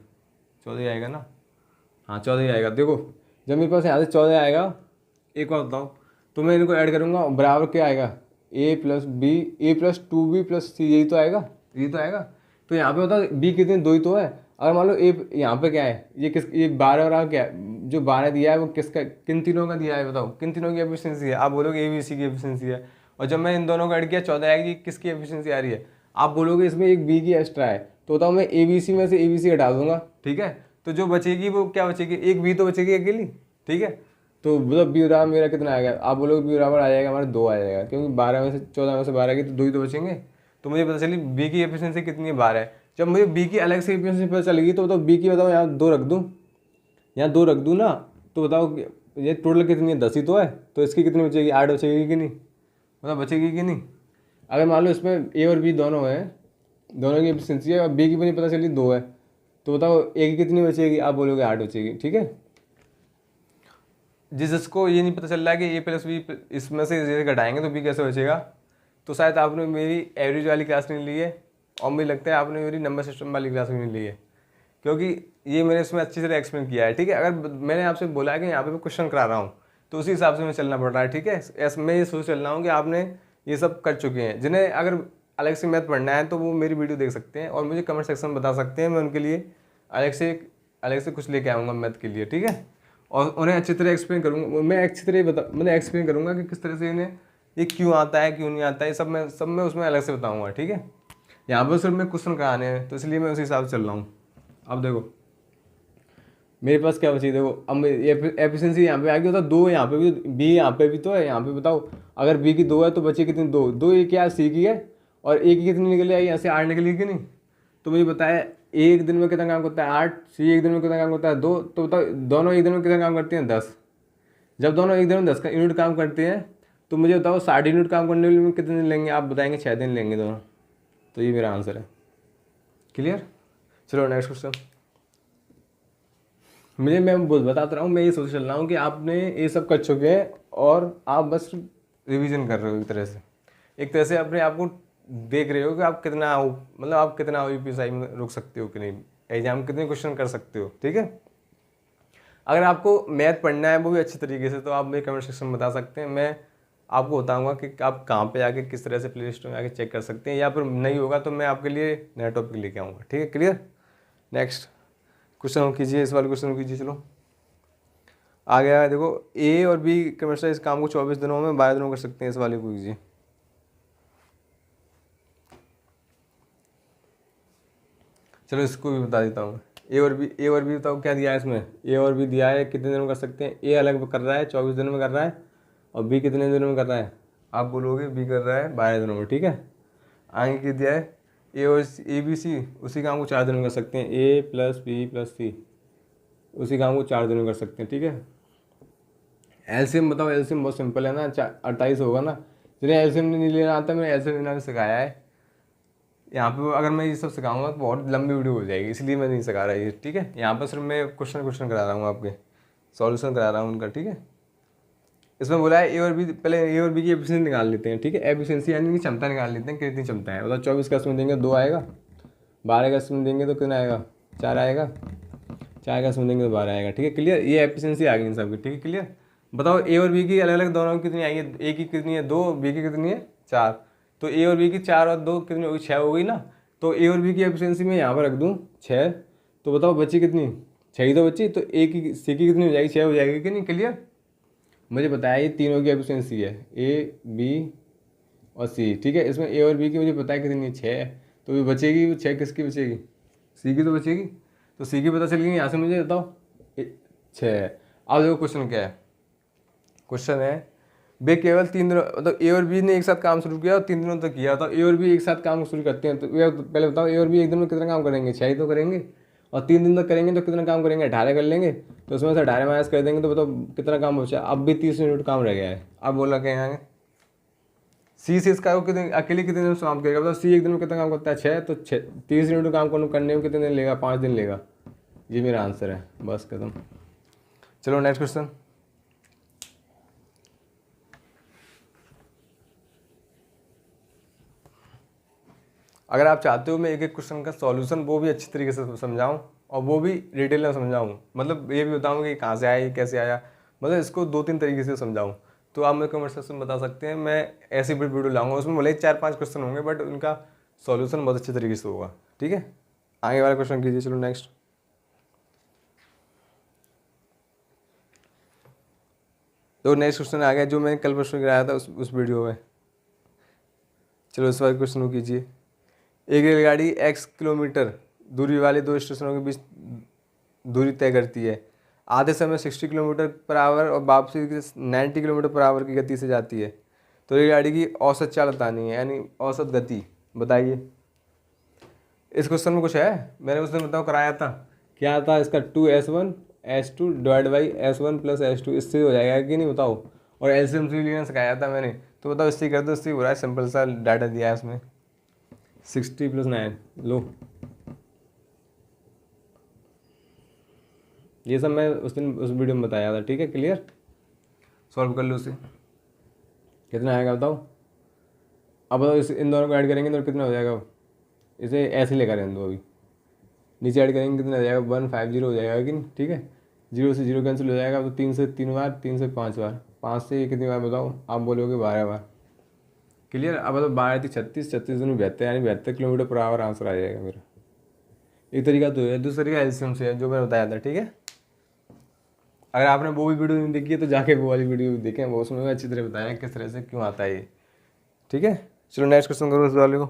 14 आएगा ना, हाँ 14 आएगा। देखो जब मेरे पास यहाँ से 14 आएगा, एक बार बताओ, तो मैं इनको ऐड करूँगा बराबर क्या आएगा, ए प्लस बी, ए प्लस 2b प्लस सी, यही तो आएगा, यही तो आएगा। तो यहाँ पे बताओ बी कितने, 2 ही तो है। अगर मान लो ए यहाँ पे क्या है, ये किस, ये 12 और क्या है, जो 12 दिया है वो किसका, किन तीनों का दिया है बताओ, किन तीनों की एफिशिएंसी है, आप बोलोगे ए बी सी की एफिशिएंसी है। और जब मैं इन दोनों को ऐड किया 14 आएगी, किसकी एफिशिएंसी आ रही है, आप बोलोगे इसमें एक बी की एक्स्ट्रा है, तो बताओ मैं ए बी सी में से ए बी सी हटा दूंगा, ठीक है। तो जो बचेगी वो क्या बचेगी, एक बी तो बचेगी अकेली, ठीक है। तो मतलब बी बराबर मेरा कितना आएगा, आप बोलोगे बी बराबर आ जाएगा हमारा 2 आ जाएगा, क्योंकि 12 में से 14 में से 12 की तो 2 ही तो बचेंगे। तो मुझे पता चली बी की एफिशिएंसी कितनी है, 12 है। जब मुझे बी की अलग से एफिशिएंसी पता चलेगी तो बताओ बी की, बताओ यहाँ 2 रख दूँ, यहाँ 2 रख दूँ ना, तो बताओ ये टोटल कितनी है, 10 ही तो है, तो इसकी कितनी बचेगी, 8 बचेगी कि नहीं, मतलब बचेगी कि नहीं। अगर मान लो इसमें ए और बी दोनों है, दोनों की एफिशिएंसी है और बी की मुझे पता चली 2 है, तो बताओ ए की कितनी बचेगी, आप बोलोगे 8 बचेगी, ठीक है। जिसको ये नहीं पता चल रहा है कि ए प्लस बी इसमें से ये घटाएंगे तो बी कैसे बचेगा, तो शायद आपने मेरी एवरेज वाली क्लास नहीं ली है, और मुझे लगता है आपने मेरी नंबर सिस्टम वाली क्लास भी नहीं ली है, क्योंकि ये मैंने इसमें अच्छी तरह एक्सप्लेन किया है, ठीक है। अगर मैंने आपसे बोला है कि यहाँ पे मैं क्वेश्चन करा रहा हूँ तो उसी हिसाब से मैं चलना पड़ रहा है, ठीक है। मैं ये सोच चल रहा हूँ कि आपने ये सब कर चुके हैं, जिन्हें अगर अलग से मैथ पढ़ना है तो वो मेरी वीडियो देख सकते हैं और मुझे कमेंट सेक्शन में बता सकते हैं, मैं उनके लिए अलग से कुछ लेके आऊँगा मैथ के लिए, ठीक है। और उन्हें अच्छी तरह एक्सप्लेन करूँगा, मैं अच्छी तरह मतलब एक्सप्लेन करूँगा कि किस तरह से इन्हें ये क्यों आता है क्यों नहीं आता है, सब मैं उसमें अलग से बताऊँगा, ठीक है। यहाँ पर सिर्फ मैं क्वेश्चन कराने हैं तो इसलिए मैं उसी हिसाब से चल रहा हूँ। अब देखो मेरे पास क्या बची, देखो अब एफिशिएंसी यहाँ पे आ गई, बताओ 2 यहाँ पे भी, बी यहाँ पे भी तो है, यहाँ पे बताओ अगर बी की 2 है तो बची कितनी, 2 ये क्या सी की है, और ए की कितनी निकली है, यहाँ से 8 निकली कि नहीं। तो मुझे बताया एक दिन में कितना काम करता है 8, सी एक दिन में कितना काम करता है 2, तो बताओ दोनों एक दिन में कितना काम करते हैं 10। जब दोनों एक दिन में 10 का यूनिट काम करते हैं तो मुझे बताओ 60 यूनिट काम करने में कितने दिन लेंगे, आप बताएंगे 6 दिन लेंगे दोनों। तो ये मेरा आंसर है। क्लियर। चलो नेक्स्ट क्वेश्चन। मैं बताता रहा हूँ, मैं ये सोच चल रहा हूँ कि आपने ये सब कर चुके हैं और आप बस रिवीजन कर रहे हो, एक तरह से अपने आप को देख रहे हो कि आप कितना मतलब आप कितना यूपीएसआई में रुक सकते हो कि नहीं, एग्जाम कितने क्वेश्चन कर सकते हो, ठीक है। अगर आपको मैथ पढ़ना है वो भी अच्छी तरीके से तो आप मेरे कमेंट सेक्शन में बता सकते हैं, मैं आपको बताऊंगा कि आप कहाँ पे आके किस तरह से प्ले स्टोर में आके चेक कर सकते हैं, या फिर नहीं होगा तो मैं आपके लिए नया टॉपिक लेके आऊँगा, ठीक है। क्लियर। नेक्स्ट क्वेश्चन कीजिए, इस वाले क्वेश्चन कीजिए। चलो आ गया है, देखो ए और बी क्रमशः इस काम को 24 दिनों में 12 दिनों कर सकते हैं, इस वाले को कीजिए। चलो इसको भी बता देता हूँ, ए और बी बताओ क्या दिया है इसमें, ए और बी दिया है कितने दिनों में कर सकते हैं, ए अलग कर रहा है 24 दिनों में कर रहा है, और बी कितने दिनों में कर रहा है, आप बोलोगे बी कर रहा है 12 दिनों में, ठीक है। आगे क्या दिया है, ए बी सी उसी काम को 4 दिनों में कर सकते हैं, ए प्लस बी प्लस सी उसी काम को 4 दिनों में कर सकते हैं, ठीक है। एलसीएम बताओ, एलसीएम बहुत सिंपल है ना, 28 होगा ना, जिन्हें एलसीएम नहीं लेना आता मैंने एलसीएम लेना सिखाया है। यहाँ पे अगर मैं ये सब सिखाऊंगा तो बहुत लंबी वीडियो हो जाएगी, इसलिए मैं नहीं सिखा रहा ये, ठीक है। यहाँ पर सिर्फ मैं क्वेश्चन करा रहा हूँ, आपके सॉल्यूशन करा रहा हूँ उनका, ठीक है। इसमें बोला है ए और बी, पहले ए और बी की एफिशिएंसी निकाल लेते हैं, ठीक है। एफिशिएंसी यानी कि क्षमता निकाल लेते हैं, कितनी क्षमता है, मतलब 24 का इसमें देंगे 2 आएगा, 12 का इसमें देंगे तो कितना आएगा 4 आएगा, 4 का इसमें देंगे तो 12 आएगा, ठीक है। क्लियर। ये एफिशिएंसी आ गई इन सबकी, ठीक है। क्लियर। बताओ ए और बी की अलग अलग दोनों की कितनी आई है, ए की कितनी है 2, बी की कितनी है 4, तो ए और बी की 4 और 2 कितनी होगी 6 हो गई ना। तो ए और बी की एफिशिएंसी में यहाँ पर रख दूँ 6, तो बताओ बची कितनी 6 ही तो बची, तो ए की सी की कितनी हो जाएगी 6 हो जाएगी कि नहीं। क्लियर। मुझे पता है ये तीनों की एफिशिएंसी है, ए बी और सी, ठीक है। इसमें ए और बी की मुझे पता है कितनी है, 6 है। तो ये बचेगी, वो 6 किसकी बचेगी, सी की तो बचेगी। तो सी की पता चल गई, यहाँ से मुझे बताओ 6 है। अब देखो क्वेश्चन क्या है, क्वेश्चन है वे केवल 3 दिनों, मतलब ए और बी ने एक साथ काम शुरू किया और 3 दिनों तक किया। तो ए और बी एक साथ काम शुरू करते हैं, तो ये पहले बताओ ए और बी एक दिन में कितना काम करेंगे, 6 ही तो करेंगे। और 3 दिन तक करेंगे तो कितना काम करेंगे, 18 कर लेंगे। तो उसमें से 18 माइनस कर देंगे तो बताओ कितना काम बचा। अब भी 30 मिनट काम रह गया है। अब बोला क्या यहाँ सी से इसका कितने अकेले कितने दिन में काम करेगा, मतलब सी एक दिन में कितना काम करता है, 6। तो 30 मिनट काम करने में कितने दिन लेगा, 5 दिन लेगा। ये मेरा आंसर है, बस खत्म। चलो नेक्स्ट क्वेश्चन। अगर आप चाहते हो मैं एक एक क्वेश्चन का सॉल्यूशन वो भी अच्छी तरीके से समझाऊं और वो भी डिटेल में समझाऊं, मतलब ये भी बताऊं कि कहाँ से आया, ये कैसे आया, मतलब इसको 2-3 तरीके से समझाऊं, तो आप मेरे कमेंट सेक्शन में बता सकते हैं। मैं ऐसी भी वीडियो लाऊंगा, उसमें भले 4-5 क्वेश्चन होंगे बट उनका सॉल्यूशन बहुत अच्छे तरीके से होगा, ठीक है। आगे वाला क्वेश्चन कीजिए। चलो नेक्स्ट। तो नेक्स्ट क्वेश्चन आ गया जो मैंने कल क्वेश्चन कराया था उस वीडियो में। चलो इस बार क्वेश्चन को कीजिए। एक रेलगाड़ी x किलोमीटर दूरी वाले 2 स्टेशनों के बीच दूरी तय करती है। आधे समय 60 किलोमीटर पर आवर और वापसी 90 किलोमीटर पर आवर की गति से जाती है। तो रेलगाड़ी की औसत चाल बतानी है, यानी औसत गति बताइए। इस क्वेश्चन में कुछ है, मैंने उस दिन बताओ कराया था, क्या था इसका 2s1 divide by s1 plus s2, इससे हो जाएगा कि नहीं बताओ। और एलसीएम लेना सिखाया था मैंने, तो बताओ इससे कर दो, इससे हो रहा है, सिंपल सा डाटा दिया है इसमें 60 + 9 लो। ये सब मैं उस दिन उस वीडियो में बताया था, ठीक है। क्लियर, सॉल्व कर लो उसे, कितना आएगा बताओ। अब बताओ इन दोनों को ऐड करेंगे तो कितना हो जाएगा, इसे ऐसे लेकर रहने दो, अभी नीचे ऐड करेंगे कितना हो जाएगा, 150 हो जाएगा कि नहीं, ठीक है। 0 से 0 कैंसिल हो जाएगा, तो 3 से 3 बार, 3 से 5 बार, 5 से कितनी बार बताओ, आप बोलोगे 12 बार। क्लियर। अब बताओ 12 × 36, 36 दूनी 72, यानी 72 किलोमीटर पर आवर आंसर आ जाएगा मेरा। एक तरीका तो है, दूसरा तरीका एलसीएम से है जो मैंने बताया था, ठीक है। अगर आपने वो भी वीडियो नहीं देखी है तो जाके वो वाली वीडियो भी देखें, वो उसमें मैं अच्छी तरह बताया किस तरह से क्यों आता है ये, ठीक है। चलो नेक्स्ट क्वेश्चन करो इस वाले को।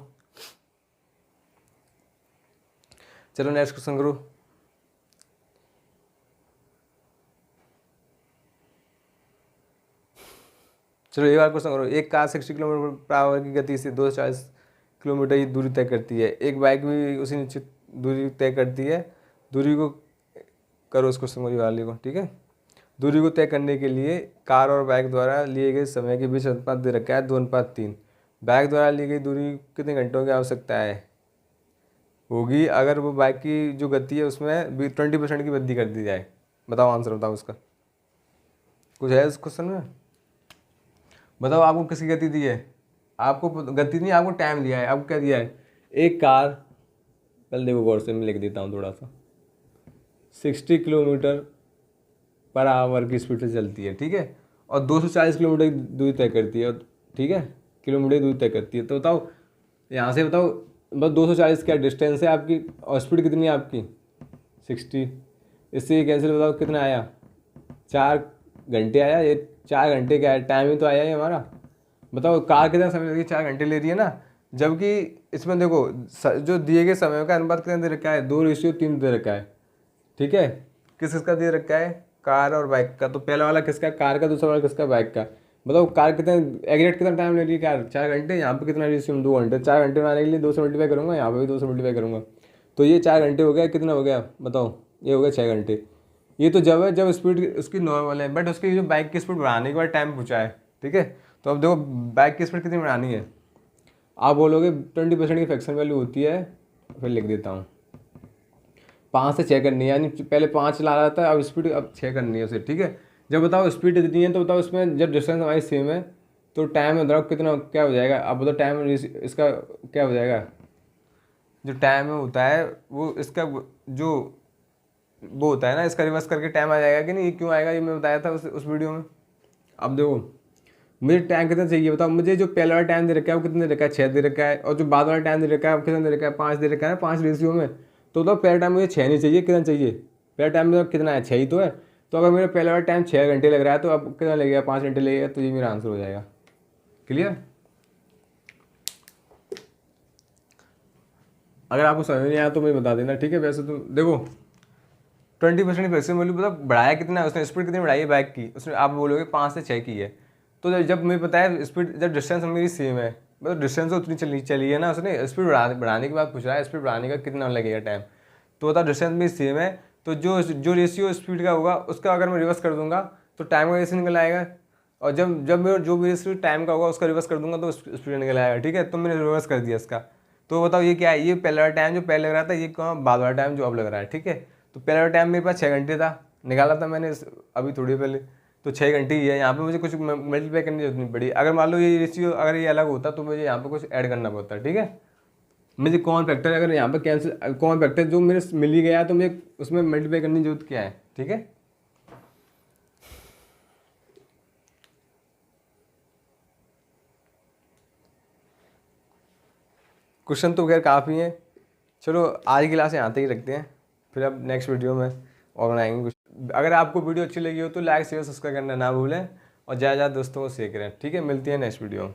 चलो नेक्स्ट क्वेश्चन करो। चलो एक बार क्वेश्चन करो। एक कार 60 किलोमीटर पर आवर की गति से 240 किलोमीटर की दूरी तय करती है। एक बाइक भी उसी निश्चित दूरी तय करती है। दूरी को करो, उस क्वेश्चन को वाले को, ठीक है। दूरी को तय करने के लिए कार और बाइक द्वारा लिए गए समय के बीच अनुपात दे रखा है 2:3। बाइक द्वारा ली गई दूरी कितने घंटों की आवश्यकता है होगी अगर वो बाइक की जो गति है उसमें 20% की वृद्धि कर दी जाए। बताओ आंसर बताओ उसका, कुछ है इस क्वेश्चन में। बताओ आपको किसकी गति दी है, आपको गति नहीं, आपको टाइम दिया है। आपको क्या दिया है, एक कार, पहले देखो गौर से मैं लिख देता हूँ थोड़ा सा, 60 किलोमीटर पर आवर की स्पीड से चलती है, ठीक है। और 240 किलोमीटर की दूरी तय करती है, ठीक है, किलोमीटर की दूरी तय करती है। तो बताओ यहाँ से बताओ बस 240 क्या डिस्टेंस है आपकी और स्पीड कितनी है आपकी 60। इससे ये कैंसिल, बताओ कितना आया, 4 घंटे आया। ये 4 घंटे क्या है, टाइम ही तो आया है हमारा। बताओ कार कितना समय लेगी, 4 घंटे ले रही है ना, जबकि इसमें देखो जो दिए गए समय का अनुपात कितना दे रखा है, 2:3 दे रखा है, ठीक है। किस किसका दे रखा है, कार और बाइक का। तो पहला वाला किसका, कार का, दूसरा वाला किसका, बाइक का। बताओ कार कितना एग्जैक्ट कितना टाइम ले रही है कार, 4 घंटे। यहाँ पे कितना रेशियो, 2 घंटे। 4 घंटे में आने के लिए 2 से मल्टीप्लाई करूँगा, यहाँ पे भी 2 से मल्टीप्लाई करूँगा, तो ये 4 घंटे हो गया, कितना हो गया बताओ, ये हो गया 6 घंटे। ये तो जब है जब स्पीड उसकी नॉर्मल है, बट उसकी जो बाइक की स्पीड बढ़ाने के बाद टाइम पूछा है, ठीक है। तो अब देखो बाइक की स्पीड कितनी बढ़ानी है, आप बोलोगे 20% की फ्रैक्शन वैल्यू होती है, फिर लिख देता हूँ 5 से 6 करनी है, यानी पहले 5 ला रहा था, अब स्पीड अब 6 करनी है उसे, ठीक है। जब बताओ स्पीड इतनी है तो बताओ इसमें जब डिस्टेंस हमारी सेम है तो टाइम बताओ कितना क्या हो जाएगा। अब बताओ टाइम इसका क्या हो जाएगा, जो टाइम होता है वो इसका जो वो होता है ना, इसका रिवर्स करके टाइम आ जाएगा कि नहीं। ये क्यों आएगा ये मैं बताया था उस वीडियो में। अब देखो मुझे टाइम कितना चाहिए बताओ, मुझे जो पहला वाला टाइम दे रखा है वो कितने दे रखा है, 6 दे रखा है, और जो बाद वाला टाइम दे रखा है वो कितना दे रखा है, 5 दे रखा है ना, 5 रेशियो में। तो बताओ पहला टाइम मुझे 6 नहीं चाहिए, कितना चाहिए, पहला टाइम में कितना है 6 ही तो है। तो अगर मेरा पहला वाला टाइम 6 घंटे लग रहा है तो अब कितना लगेगा, 5 घंटे लगेगा, तो ये मेरा आंसर हो जाएगा। क्लियर? अगर आपको समझ नहीं आया तो मुझे बता देना, ठीक है। वैसे तो देखो 20% मैक्सिमम वैल्यू मतलब बढ़ाया कितना है उसने, स्पीड कितनी बढ़ाई है बाइक की, उसने आप बोलोगे 5 से 6 की है। तो जब मुझे पता है स्पीड, जब डिस्टेंस मेरी सेम है, मतलब डिस्टेंस तो उतनी चली है ना, उसने स्पीड बढ़ाने के बाद पूछ रहा है स्पीड बढ़ाने का कितना लगेगा टाइम, तो बता डिस्टेंस मेरी सेम है, तो जो रेशियो स्पीड का होगा उसका अगर मैं रिवर्स कर दूंगा तो टाइम का रेशियो निकल आएगा, और जब जब मैं जो भी रेशियो टाइम का होगा उसका रिवर्स कर दूंगा तो स्पीड निकल आएगा, ठीक है। तो मैंने रिवर्स कर दिया इसका। तो बताओ ये क्या है, ये पहला टाइम जो पहले लग रहा था, ये कहाँ बाद वाला टाइम जो अब लग रहा है, ठीक है। तो पहला टाइम मेरे पास 6 घंटे था, निकाला था मैंने अभी थोड़ी पहले, तो 6 घंटे ही है। यहाँ पे मुझे कुछ मल्टीप्लाई करने की जरूरत नहीं पड़ी। अगर मान लो ये रेशियो अगर ये अलग होता तो मुझे यहाँ पे कुछ ऐड करना पड़ता, ठीक है। मुझे कॉमन फैक्टर अगर यहाँ पे कैंसिल, कॉमन फैक्टर जो मेरे मिल ही गया तो मुझे उसमें मल्टीप्लाई करने की जरूरत क्या है, ठीक है। क्वेश्चन तो खैर काफ़ी है। चलो आज की क्लास यहाँ तक ही रखते हैं, फिर अब नेक्स्ट वीडियो में और बनाएंगे कुछ। अगर आपको वीडियो अच्छी लगी हो तो लाइक शेयर सब्सक्राइब करना ना भूलें, और ज़्यादा दोस्तों को शेयर करें, ठीक है। मिलती है नेक्स्ट वीडियो में।